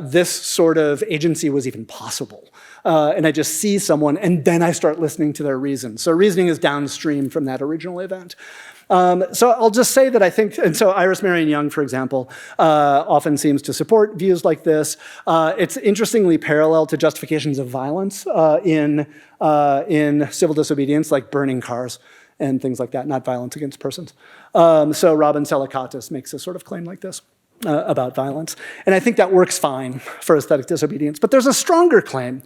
this sort of agency was even possible. And I just see someone, and then I start listening to their reason. So reasoning is downstream from that original event. So I'll just say that I think, and so Iris Marion Young, for example, often seems to support views like this. It's interestingly parallel to justifications of violence in civil disobedience, like burning cars and things like that, not violence against persons. So Robin Selakatis makes a sort of claim like this about violence. And I think that works fine for aesthetic disobedience. But there's a stronger claim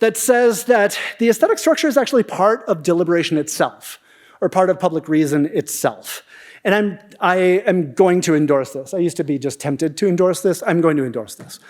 that says that the aesthetic structure is actually part of deliberation itself, or part of public reason itself. And I am going to endorse this. I used to be just tempted to endorse this. I'm going to endorse this.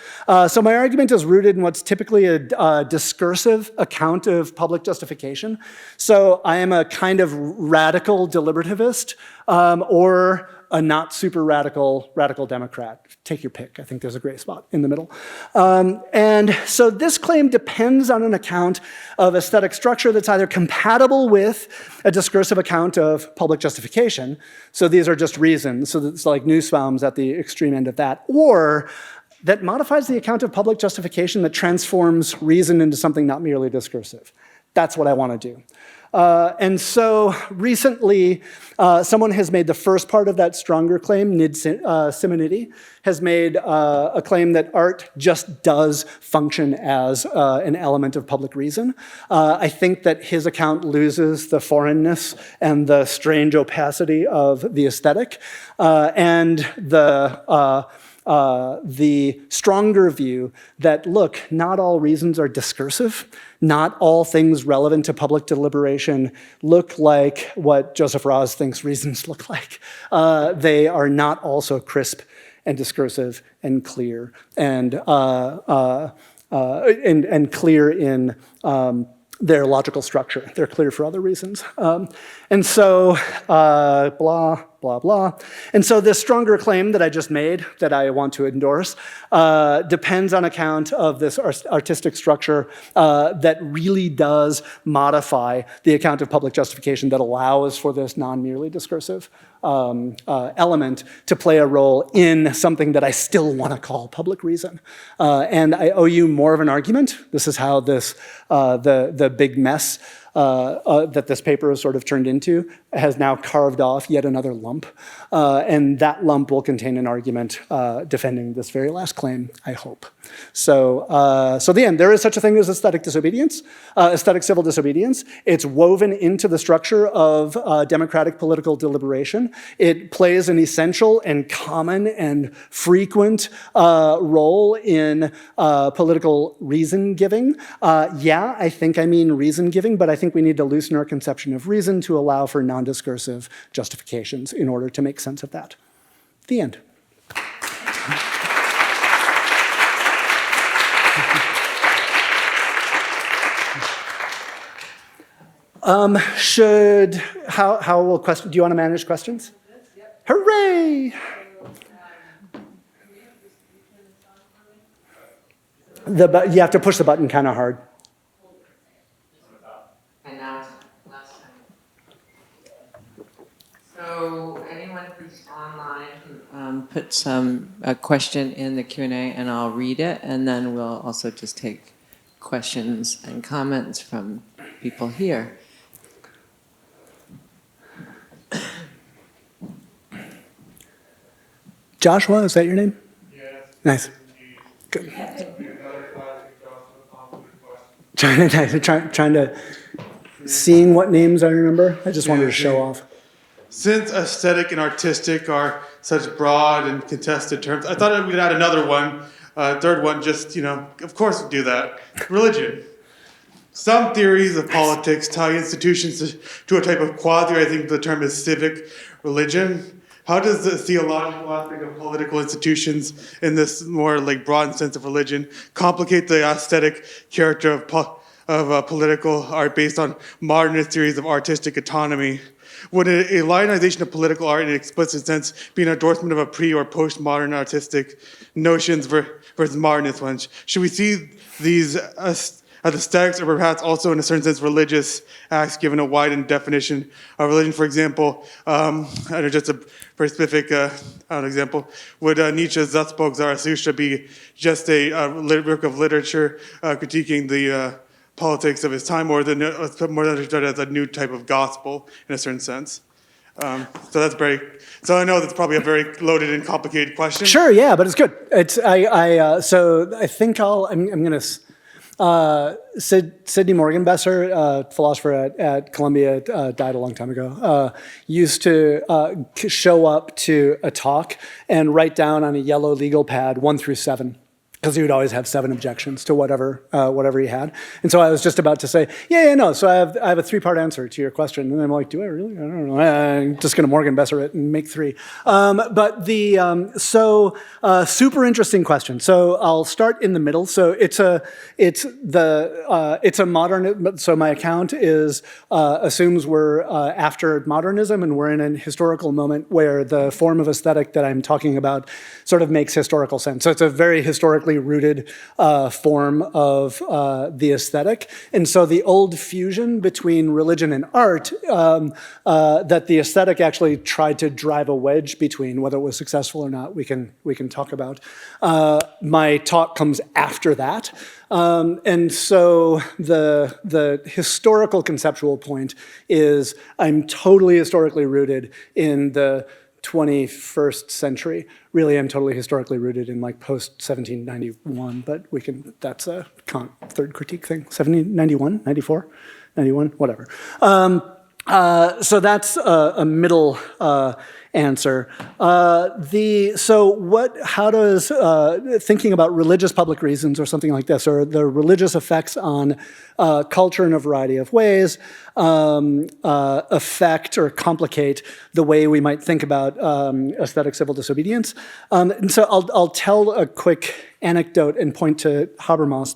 So my argument is rooted in what's typically a discursive account of public justification. So I am a kind of radical deliberativist, or a not super radical Democrat. Take your pick. I think there's a gray spot in the middle. And so this claim depends on an account of aesthetic structure that's either compatible with a discursive account of public justification. So these are just reasons. So it's like Nussbaum's at the extreme end of that. Or that modifies the account of public justification that transforms reason into something not merely discursive. That's what I want to do. And so recently, someone has made the first part of that stronger claim, nid-simonity, has made a claim that art just does function as an element of public reason. I think that his account loses the foreignness and the strange opacity of the aesthetic, and the stronger view that, look, not all reasons are discursive. Not all things relevant to public deliberation look like what Joseph Raz thinks reasons look like. They are not also crisp and discursive and clear and clear in their logical structure. They're clear for other reasons. And so, blah, blah, blah. And so this stronger claim that I just made, that I want to endorse, depends on account of this artistic structure that really does modify the account of public justification that allows for this non-merely discursive element to play a role in something that I still want to call public reason. And I owe you more of an argument. This is how this, the big mess that this paper has sort of turned into has now carved off yet another lump. And that lump will contain an argument defending this very last claim, I hope. So the end, there is such a thing as aesthetic disobedience, aesthetic civil disobedience. It's woven into the structure of democratic political deliberation. It plays an essential and common and frequent role in political reason giving. Yeah, I think I mean reason giving, but I think we need to loosen our conception of reason to allow for non-discursive justifications in order to make sense of that. The end. How will question, do you want to manage questions? Yep. Hooray! You have to push the button kind of hard. And now last time. So anyone who's online can put a question in the Q&A and I'll read it, and then we'll also just take questions and comments from people here. Joshua, is that your name? Yes. Nice. Good. Trying to seeing what names I remember. I just wanted to show off. Since aesthetic and artistic are such broad and contested terms, I thought we'd add another one, third one, just, of course we do that. Religion. Some theories of politics tie institutions to a type of quasi, I think the term is civic religion. How does the theological aspect of political institutions in this more broad sense of religion complicate the aesthetic character of political art based on modernist theories of artistic autonomy? Would a lionization of political art in an explicit sense be an endorsement of a pre- or post-modern artistic notions versus modernist ones? Should we see these as aesthetics, or perhaps also in a certain sense religious acts given a widened definition of religion? For example, just a very specific example, would Nietzsche's Satzbog Zarathustra be just a work of literature critiquing the politics of his time, or more understood as a new type of gospel in a certain sense? So I know that's probably a very loaded and complicated question. Sure, yeah, but it's good. So I think I'm going to. Sidney Morgenbesser, philosopher at Columbia, died a long time ago, used to show up to a talk and write down on a yellow legal pad 1 through 7. Because he would always have 7 objections to whatever he had. And so I was just about to say, no, so I have a 3-part answer to your question. And I'm like, do I really? I don't know. I'm just going to Morgan Besser it and make 3. But super interesting question. So I'll start in the middle. So it's a modern, so my account assumes we're after modernism and we're in a historical moment where the form of aesthetic that I'm talking about sort of makes historical sense. So it's a very historically historically rooted form of the aesthetic. And so the old fusion between religion and art that the aesthetic actually tried to drive a wedge between, whether it was successful or not, we can talk about. My talk comes after that. And so the historical conceptual point is I'm totally historically rooted in the 21st century. Really, I'm totally historically rooted in like post-1791, but that's a third critique thing. 1791, 94, 91, whatever. So that's a middle answer. How does thinking about religious public reasons or something like this, or the religious effects on culture in a variety of ways, affect or complicate the way we might think about aesthetic civil disobedience? And so I'll tell a quick anecdote and point to Habermas.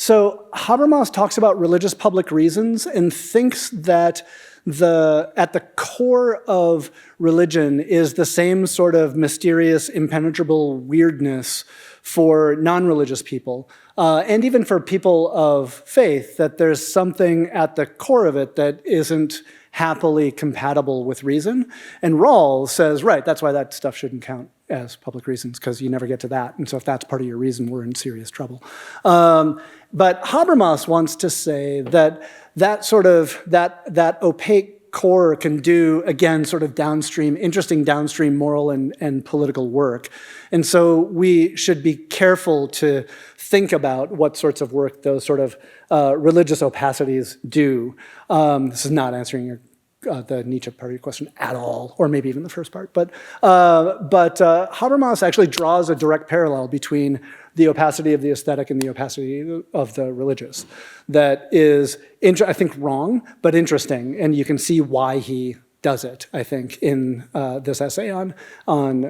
So Habermas talks about religious public reasons and thinks that at the core of religion is the same sort of mysterious, impenetrable weirdness for non-religious people, and even for people of faith, that there's something at the core of it that isn't happily compatible with reason. And Rawls says, right, that's why that stuff shouldn't count as public reasons, because you never get to that. And so if that's part of your reason, we're in serious trouble. But Habermas wants to say that that opaque core can do, again, sort of interesting downstream moral and political work. And so we should be careful to think about what sorts of work those sort of religious opacities do. This is not answering the Nietzsche part of your question at all, or maybe even the first part. But Habermas actually draws a direct parallel between the opacity of the aesthetic and the opacity of the religious. That is, I think, wrong, but interesting. And you can see why he does it, I think, in this essay on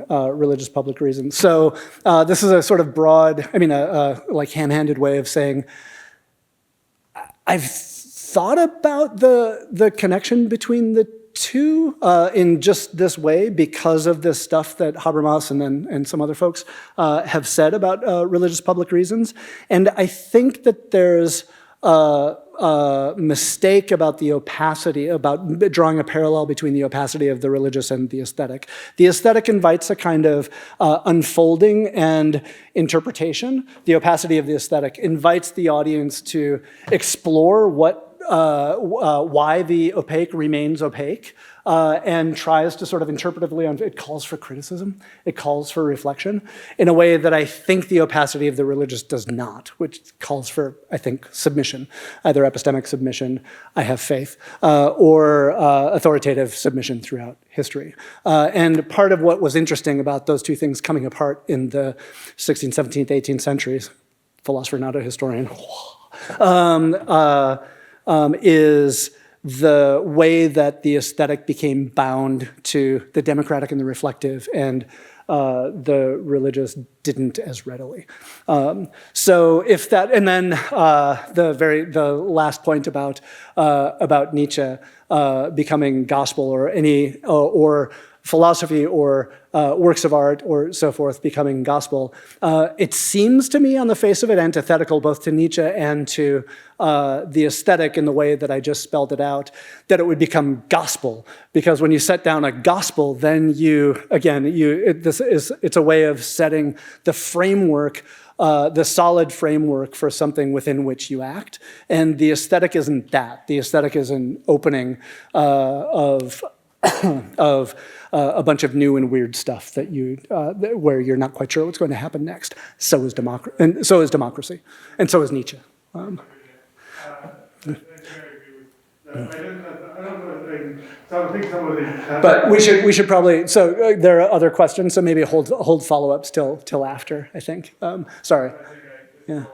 religious public reasons. So this is a sort of broad, like ham-handed way of saying, I've thought about the connection between the two in just this way because of this stuff that Habermas and some other folks have said about religious public reasons. And I think that there's a mistake about the opacity, about drawing a parallel between the opacity of the religious and the aesthetic. The aesthetic invites a kind of unfolding and interpretation. The opacity of the aesthetic invites the audience to explore why the opaque remains opaque, and tries to sort of interpretively, it calls for criticism, it calls for reflection, in a way that I think the opacity of the religious does not, which calls for, I think, submission, either epistemic submission, I have faith, or authoritative submission throughout history. And part of what was interesting about those two things coming apart in the 16th, 17th, 18th centuries, philosopher, not a historian, is the way that the aesthetic became bound to the democratic and the reflective, and the religious didn't as readily. So if that, and then the last point about Nietzsche becoming gospel, or philosophy, or works of art, or so forth, becoming gospel. It seems to me, on the face of it, antithetical both to Nietzsche and to the aesthetic in the way that I just spelled it out, that it would become gospel. Because when you set down a gospel, then it's a way of setting the framework, the solid framework for something within which you act. And the aesthetic isn't that. The aesthetic is an opening of a bunch of new and weird stuff that where you're not quite sure what's going to happen next. So is democracy, and so is Nietzsche. I agree with that. I think some of the. But we should probably. So there are other questions. So maybe hold follow-ups till after. I think. Sorry. Yeah.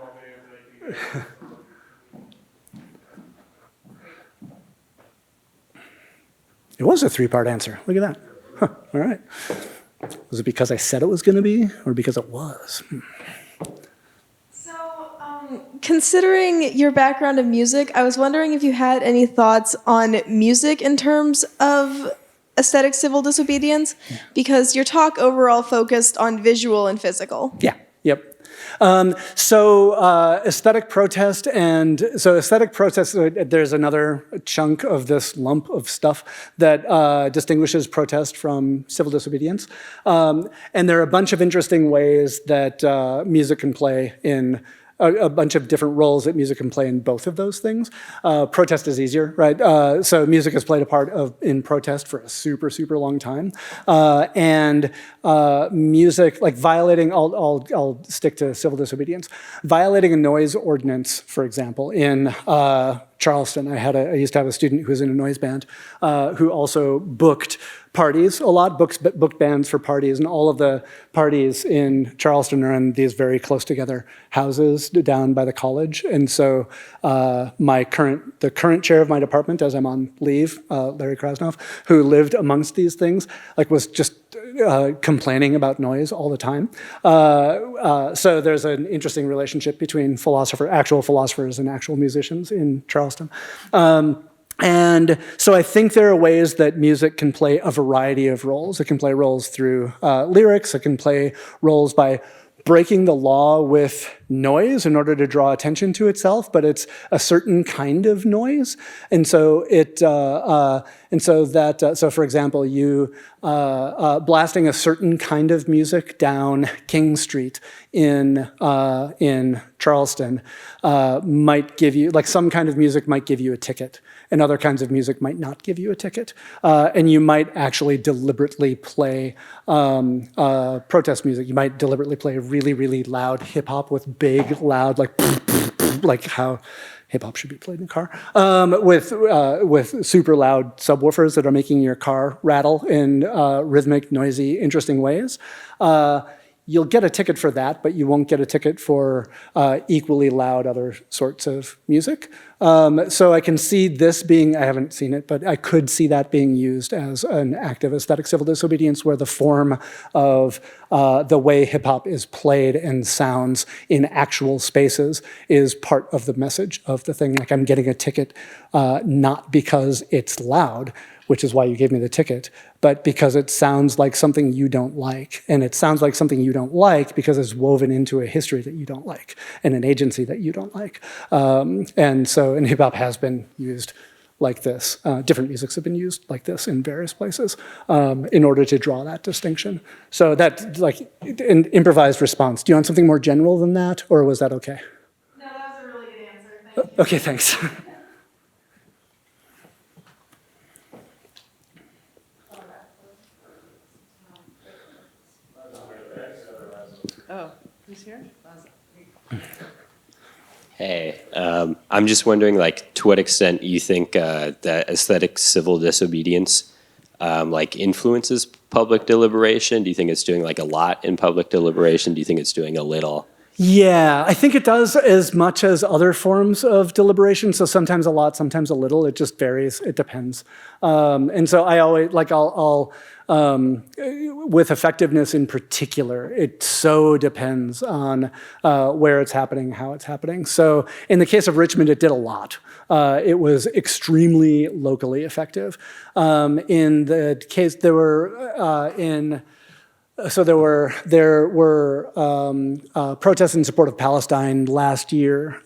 It was a three-part answer. Look at that. Huh. All right. Was it because I said it was going to be, or because it was? So, considering your background in music, I was wondering if you had any thoughts on music in terms of aesthetic civil disobedience, because your talk overall focused on visual and physical. Yeah. Yep. Aesthetic protest aesthetic protest, there's another chunk of this lump of stuff that distinguishes protest from civil disobedience. And there are a bunch of interesting ways that music can play in a bunch of different roles that music can play in both of those things. Protest is easier, right? So music has played a part in protest for a super, super long time. Music, like violating, I'll stick to civil disobedience. Violating a noise ordinance, for example, in Charleston. I used to have a student who was in a noise band who also booked parties a lot, booked bands for parties, and all of the parties in Charleston are in these very close together houses down by the college. And so the current chair of my department, as I'm on leave, Larry Krasnoff, who lived amongst these things, like was just complaining about noise all the time. So there's an interesting relationship between actual philosophers and actual musicians in Charleston. And so I think there are ways that music can play a variety of roles. It can play roles through lyrics. It can play roles by breaking the law with noise in order to draw attention to itself, but it's a certain kind of noise. And so so for example, you blasting a certain kind of music down King Street in Charleston might give you, like some kind of music might give you a ticket, and other kinds of music might not give you a ticket. And you might actually deliberately play protest music. You might deliberately play really, really loud hip hop with big, loud, like how hip hop should be played in a car, with super loud subwoofers that are making your car rattle in rhythmic, noisy, interesting ways. You'll get a ticket for that, but you won't get a ticket for equally loud other sorts of music. So I can see this being, I haven't seen it, but I could see that being used as an act of aesthetic civil disobedience where the form of the way hip hop is played and sounds in actual spaces is part of the message of the thing. Like I'm getting a ticket not because it's loud, which is why you gave me the ticket, but because it sounds like something you don't like. And it sounds like something you don't like because it's woven into a history that you don't like and an agency that you don't like. And hip hop has been used like this. Different musics have been used like this in various places in order to draw that distinction. So that's like an improvised response. Do you want something more general than that, or was that okay? No, that was a really good answer. Thank you. Okay, thanks. Oh, who's here? Hey, I'm just wondering, like, to what extent you think that aesthetic civil disobedience, like, influences public deliberation? Do you think it's doing, like, a lot in public deliberation? Do you think it's doing a little? Yeah, I think it does as much as other forms of deliberation. So sometimes a lot, sometimes a little. It just varies. It depends. And so I always, like, I'll with effectiveness in particular, it so depends on where it's happening, how it's happening. So in the case of Richmond, it did a lot. It was extremely locally effective. In the case, there were protests in support of Palestine last year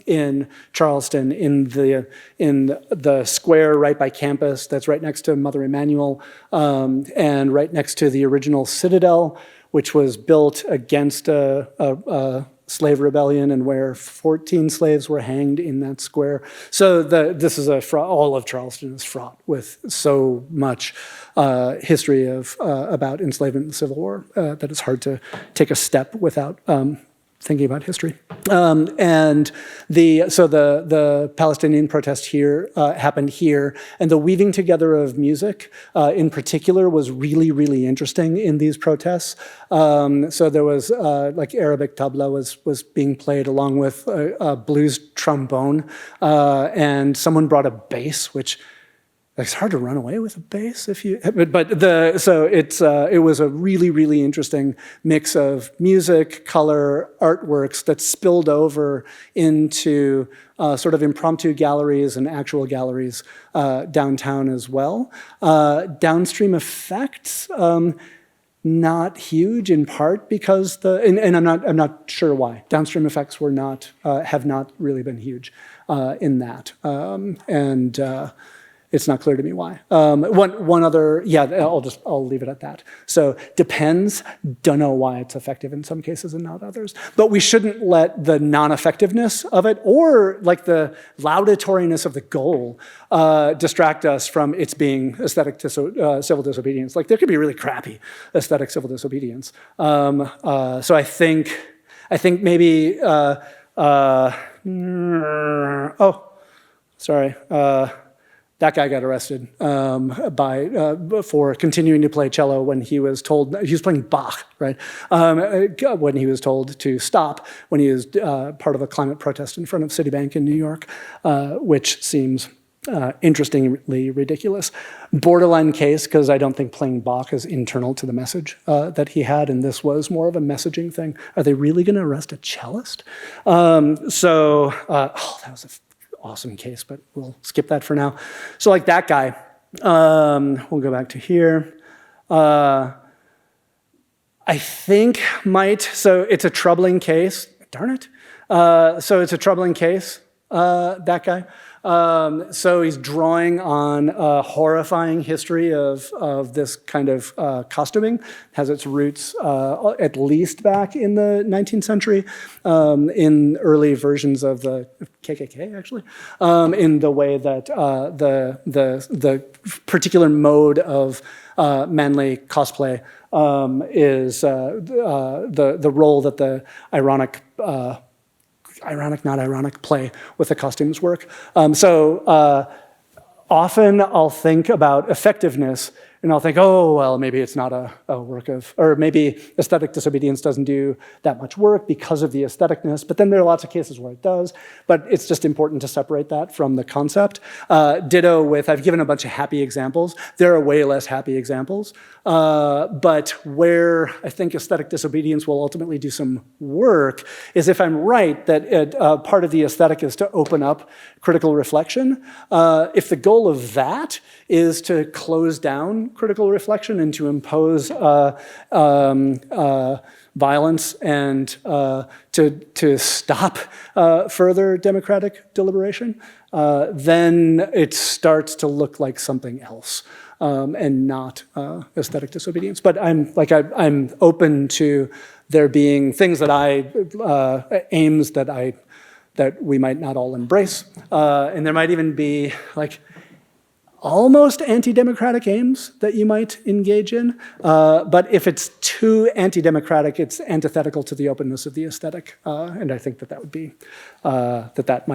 in Charleston in the square right by campus that's right next to Mother Emanuel and right next to the original Citadel, which was built against a slave rebellion and where 14 slaves were hanged in that square. So this is all of Charleston is fraught with so much history of about enslavement and the Civil War that it's hard to take a step without thinking about history. And the Palestinian protest here happened here, and the weaving together of music in particular was really, really interesting in these protests. So there was like Arabic tabla was being played along with a blues trombone, and someone brought a bass, which it's hard to run away with a bass if you. It was a really, really interesting mix of music, color, artworks that spilled over into sort of impromptu galleries and actual galleries downtown as well. Downstream effects. not huge, in part because and I'm not sure why. Downstream effects were not have not really been huge in that, it's not clear to me why. One other, yeah, I'll leave it at that. So depends. Don't know why it's effective in some cases and not others. But we shouldn't let the non-effectiveness of it or like the laudatoriness of the goal distract us from its being aesthetic civil disobedience. Like there could be really crappy aesthetic civil disobedience. So I think maybe. Sorry. That guy got arrested for continuing to play cello when he was told, he was playing Bach, right? When he was told to stop when he was part of a climate protest in front of Citibank in New York, which seems interestingly ridiculous. Borderline case, because I don't think playing Bach is internal to the message that he had, and this was more of a messaging thing. Are they really going to arrest a cellist? That was a awesome case, but we'll skip that for now. So like that guy, we'll go back to here. I think so it's a troubling case, darn it. So it's a troubling case, that guy. So he's drawing on a horrifying history of this kind of costuming. Has its roots at least back in the 19th century, in early versions of the KKK, actually, in the way that the particular mode of manly cosplay is the role that the ironic, not ironic, play with the costumes work. Often I'll think about effectiveness and I'll think, oh, well, maybe it's not a work of, or maybe aesthetic disobedience doesn't do that much work because of the aestheticness, but then there are lots of cases where it does, but it's just important to separate that from the concept. Ditto with, I've given a bunch of happy examples. There are way less happy examples, but where I think aesthetic disobedience will ultimately do some work is if I'm right that part of the aesthetic is to open up critical reflection. If the goal of that is to close down critical reflection and to impose violence and to stop further democratic deliberation, then it starts to look like something else and not aesthetic disobedience. But I'm open to there being things that aims that we might not all embrace, and there might even be like almost anti-democratic aims that you might engage in, but if it's too anti-democratic, it's antithetical to the openness of the aesthetic, and I think that would be that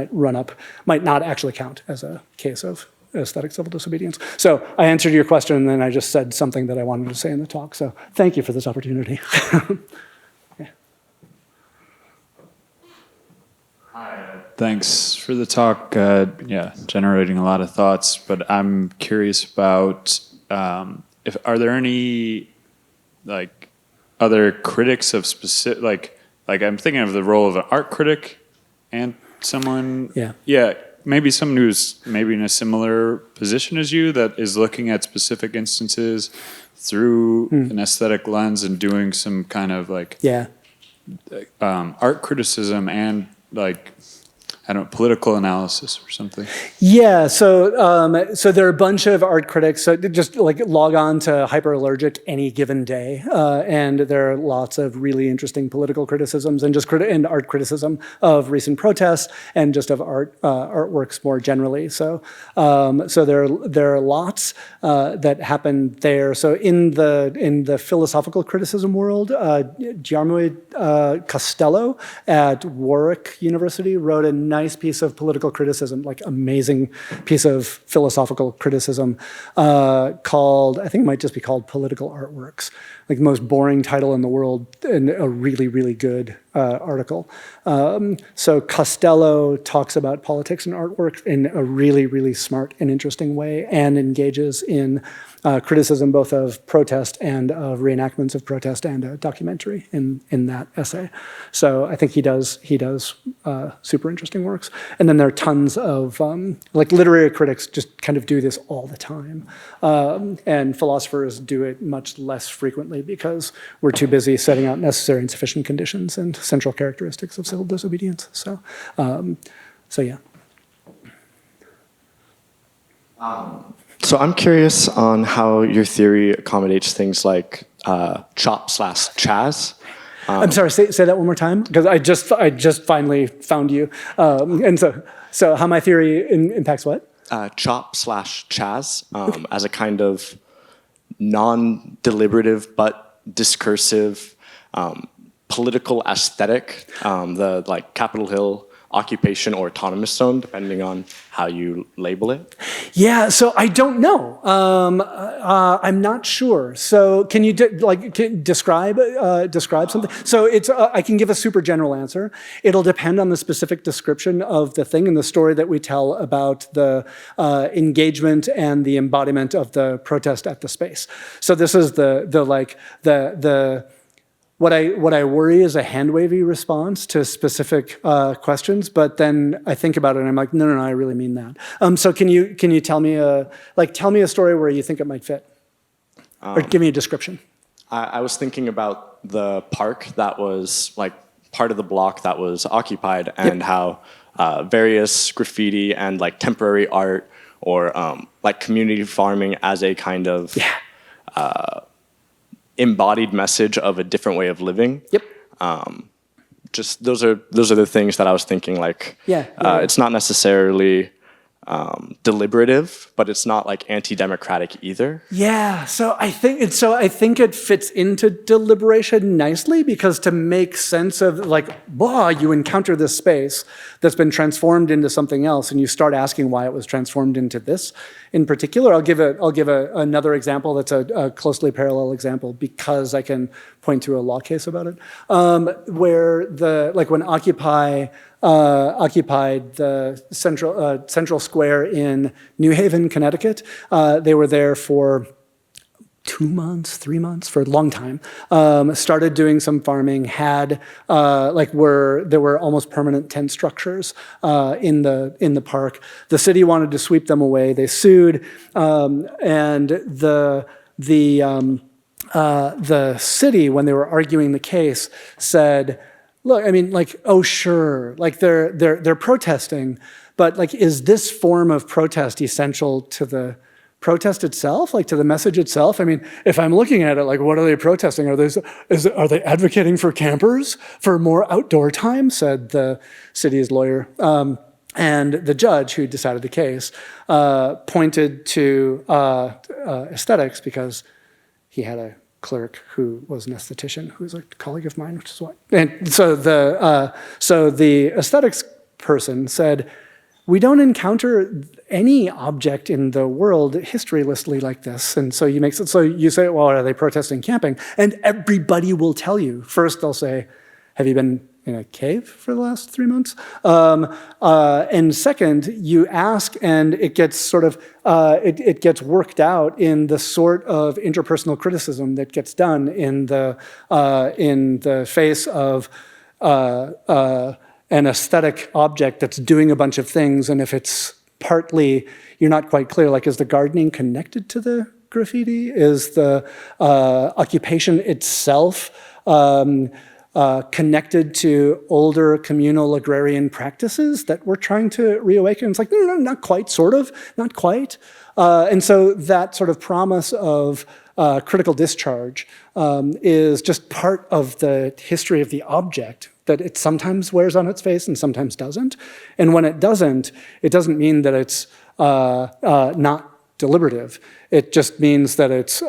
might not actually count as a case of aesthetic civil disobedience. So I answered your question, and then I just said something that I wanted to say in the talk. So thank you for this opportunity. Thanks for the talk. Generating a lot of thoughts, but I'm curious about are there any other critics of specific like I'm thinking of the role of an art critic and someone maybe someone who's maybe in a similar position as you that is looking at specific instances through an aesthetic lens and doing some kind of art criticism and political analysis or something. Yeah, so there are a bunch of art critics. So just log on to Hyperallergic any given day, and there are lots of really interesting political criticisms and and art criticism of recent protests and just of artworks more generally. So there are lots that happen there. So in the philosophical criticism world, Guillermo Costello at Warwick University wrote a nice piece of political criticism, amazing piece of philosophical criticism called, I think it might just be called Political Artworks, the most boring title in the world and a really, really good article. So Costello talks about politics and artwork in a really, really smart and interesting way and engages in criticism both of protest and of reenactments of protest and a documentary in that essay. So I think he does super interesting works. And then there are tons of literary critics just kind of do this all the time, and philosophers do it much less frequently efficiently because we're too busy setting out necessary and sufficient conditions and central characteristics of civil disobedience. So yeah. So I'm curious on how your theory accommodates things like chop/chaz. I'm sorry, say that one more time, because I just finally found you. And so how my theory impacts what? Chop/chaz as a kind of non-deliberative but discursive political aesthetic, the like Capitol Hill occupation or autonomous zone, depending on how you label it? Yeah, so I don't know. I'm not sure. So can you describe something? So it's I can give a super general answer. It'll depend on the specific description of the thing and the story that we tell about the engagement and the embodiment of the protest at the space. So this is what I worry is a hand-wavy response to specific questions, but then I think about it and I'm like, no, I really mean that. So can you tell me a story where you think it might fit, or give me a description? I was thinking about the park that was like part of the block that was occupied, and how various graffiti and like temporary art or like community farming as a kind of embodied message of a different way of living. Yep. Just those are the things that I was thinking. Like, it's not necessarily deliberative, but it's not like anti-democratic either. Yeah. So I think it fits into deliberation nicely, because to make sense of like, you encounter this space that's been transformed into something else, and you start asking why it was transformed into this. In particular, I'll give another example that's a closely parallel example, because I can point to a law case about it, where when Occupy occupied the central square in New Haven, Connecticut. They were there for 2 months, 3 months, for a long time. Started doing some farming. There were almost permanent tent structures in the park. The city wanted to sweep them away. They sued, and the city, when they were arguing the case, said, look, I mean, oh sure, they're protesting, but is this form of protest essential to the protest itself, to the message itself? I mean, if I'm looking at it, what are they protesting? Are they advocating for campers, for more outdoor time? Said the city's lawyer. And the judge who decided the case pointed to aesthetics, because he had a clerk who was an esthetician, who was a colleague of mine, which is why. And so the aesthetics person said, we don't encounter any object in the world historylessly like this. And so you say, well, are they protesting camping? And everybody will tell you. First, they'll say, have you been in a cave for the last 3 months? And second, you ask, and it gets it gets worked out in the sort of interpersonal criticism that gets done in the face of an aesthetic object that's doing a bunch of things. And if it's partly, you're not quite clear, is the gardening connected to the graffiti? Is the occupation itself connected to older communal agrarian practices that we're trying to reawaken? It's no, not quite, sort of, not quite. And so that sort of promise of critical discharge is just part of the history of the object, that it sometimes wears on its face and sometimes doesn't. And when it doesn't mean that it's not deliberative. It just means that it's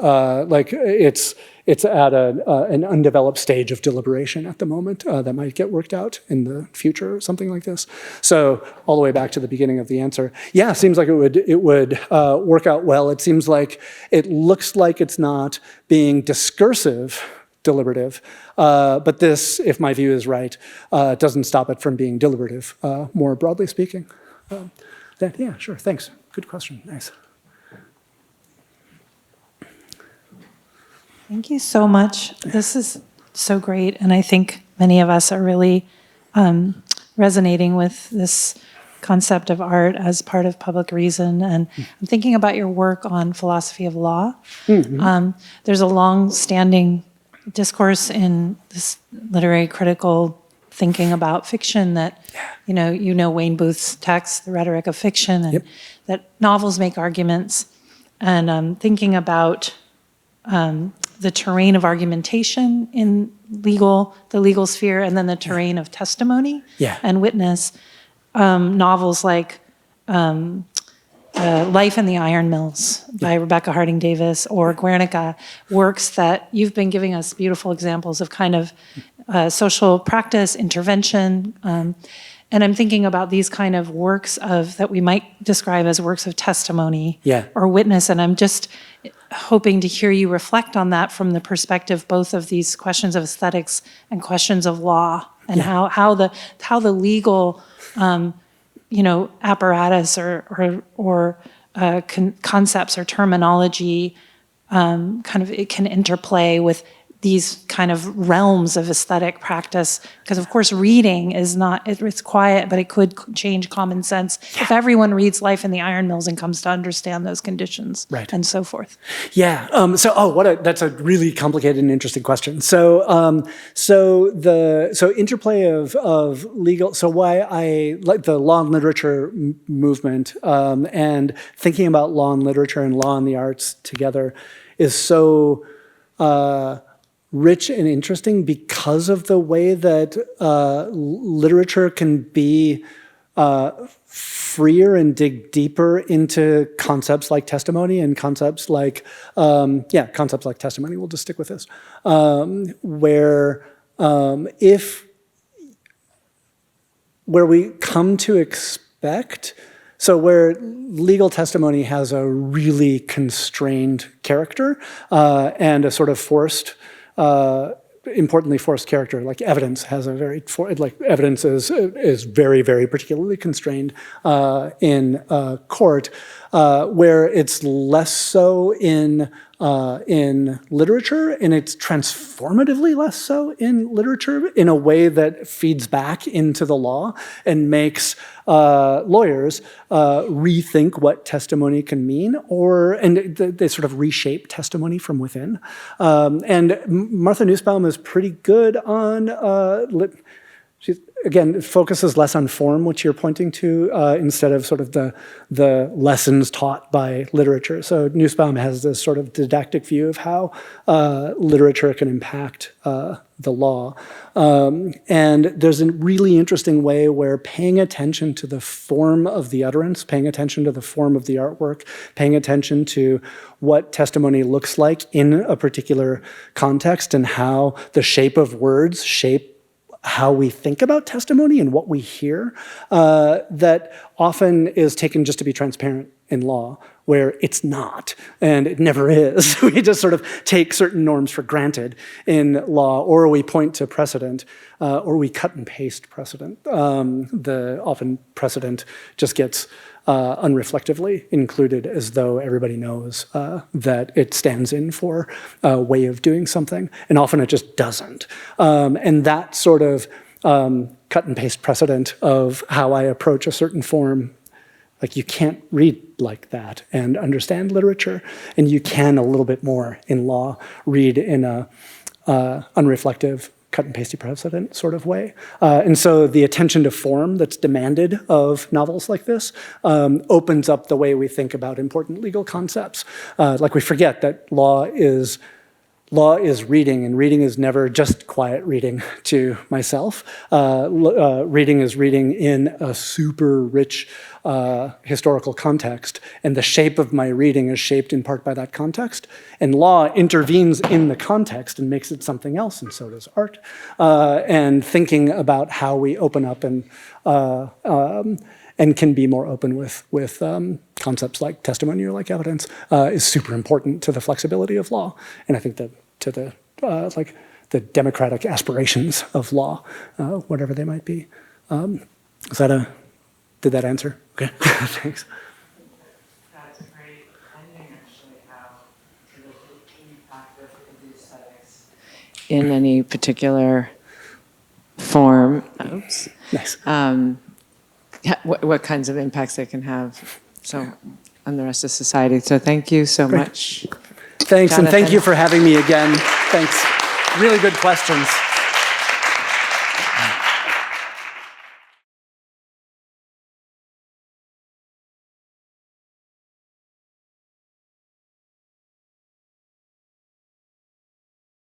at an undeveloped stage of deliberation at the moment that might get worked out in the future or something like this. So all the way back to the beginning of the answer, yeah, it seems like it would work out well. It seems like it looks like it's not being discursive deliberative, but this, if my view is right, doesn't stop it from being deliberative, more broadly speaking. Yeah, sure, thanks. Good question, nice. Thank you so much. This is so great, and I think many of us are really resonating with this concept of art as part of public reason, and I'm thinking about your work on philosophy of law. There's a long-standing discourse in this literary critical thinking about fiction that, you know Wayne Booth's text, The Rhetoric of Fiction, and that novels make arguments. And thinking about the terrain of argumentation in the legal sphere, and then the terrain of testimony and witness. Novels like Life in the Iron Mills by Rebecca Harding Davis, or Guernica, works that you've been giving us beautiful examples of kind of social practice, intervention. And I'm thinking about these kind of works that we might describe as works of testimony or witness. And I'm just hoping to hear you reflect on that from the perspective both of these questions of aesthetics and questions of law, and how the legal apparatus or concepts or terminology it can interplay with these kind of realms of aesthetic practice. Because of course reading is not, it's quiet, but it could change common sense if everyone reads Life in the Iron Mills and comes to understand those conditions and so forth. That's a really complicated and interesting question. So interplay of legal, so why I like the law and literature movement, and thinking about law and literature and law and the arts together is so rich and interesting because of the way that literature can be freer and dig deeper into concepts like testimony and concepts like testimony. We'll just stick with this, where we come to expect. So where legal testimony has a really constrained character and a sort of importantly forced character, like evidence has a very, evidence is very, very particularly constrained in court, where it's less so in literature, and it's transformatively less so in literature in a way that feeds back into the law and makes lawyers rethink what testimony can mean, and they sort of reshape testimony from within. And Martha Nussbaum is pretty good on she, again, focuses less on form, which you're pointing to, instead of sort of the lessons taught by literature. So Nussbaum has this sort of didactic view of how literature can impact the law. And there's a really interesting way where paying attention to the form of the utterance, paying attention to the form of the artwork, paying attention to what testimony looks like in a particular context, and how the shape of words shape how we think about testimony and what we hear, that often is taken just to be transparent in law, where it's not, and it never is. We just sort of take certain norms for granted in law, or we point to precedent, or we cut and paste precedent. Often precedent just gets unreflectively included, as though everybody knows that it stands in for a way of doing something, and often it just doesn't. And that sort of cut and paste precedent of how I approach a certain form, like you can't read like that and understand literature, and you can a little bit more in law read in a unreflective, cut and pasty precedent sort of way. And so the attention to form that's demanded of novels like this opens up the way we think about important legal concepts. Like we forget that law is reading, and reading is never just quiet reading to myself. Reading is reading in a super rich historical context, and the shape of my reading is shaped in part by that context. And law intervenes in the context and makes it something else, and so does art. And thinking about how we open up and can be more open with concepts like testimony or like evidence is super important to the flexibility of law, and I think that to the democratic aspirations of law, whatever they might be. Did that answer? Okay, thanks. That's a great ending, actually, how to look at the impact of the aesthetics in any particular form. Oops. Nice. what kinds of impacts they can have on the rest of society. So thank you so much. Thanks, and thank Jonathan. you for having me again. Thanks. Really good questions.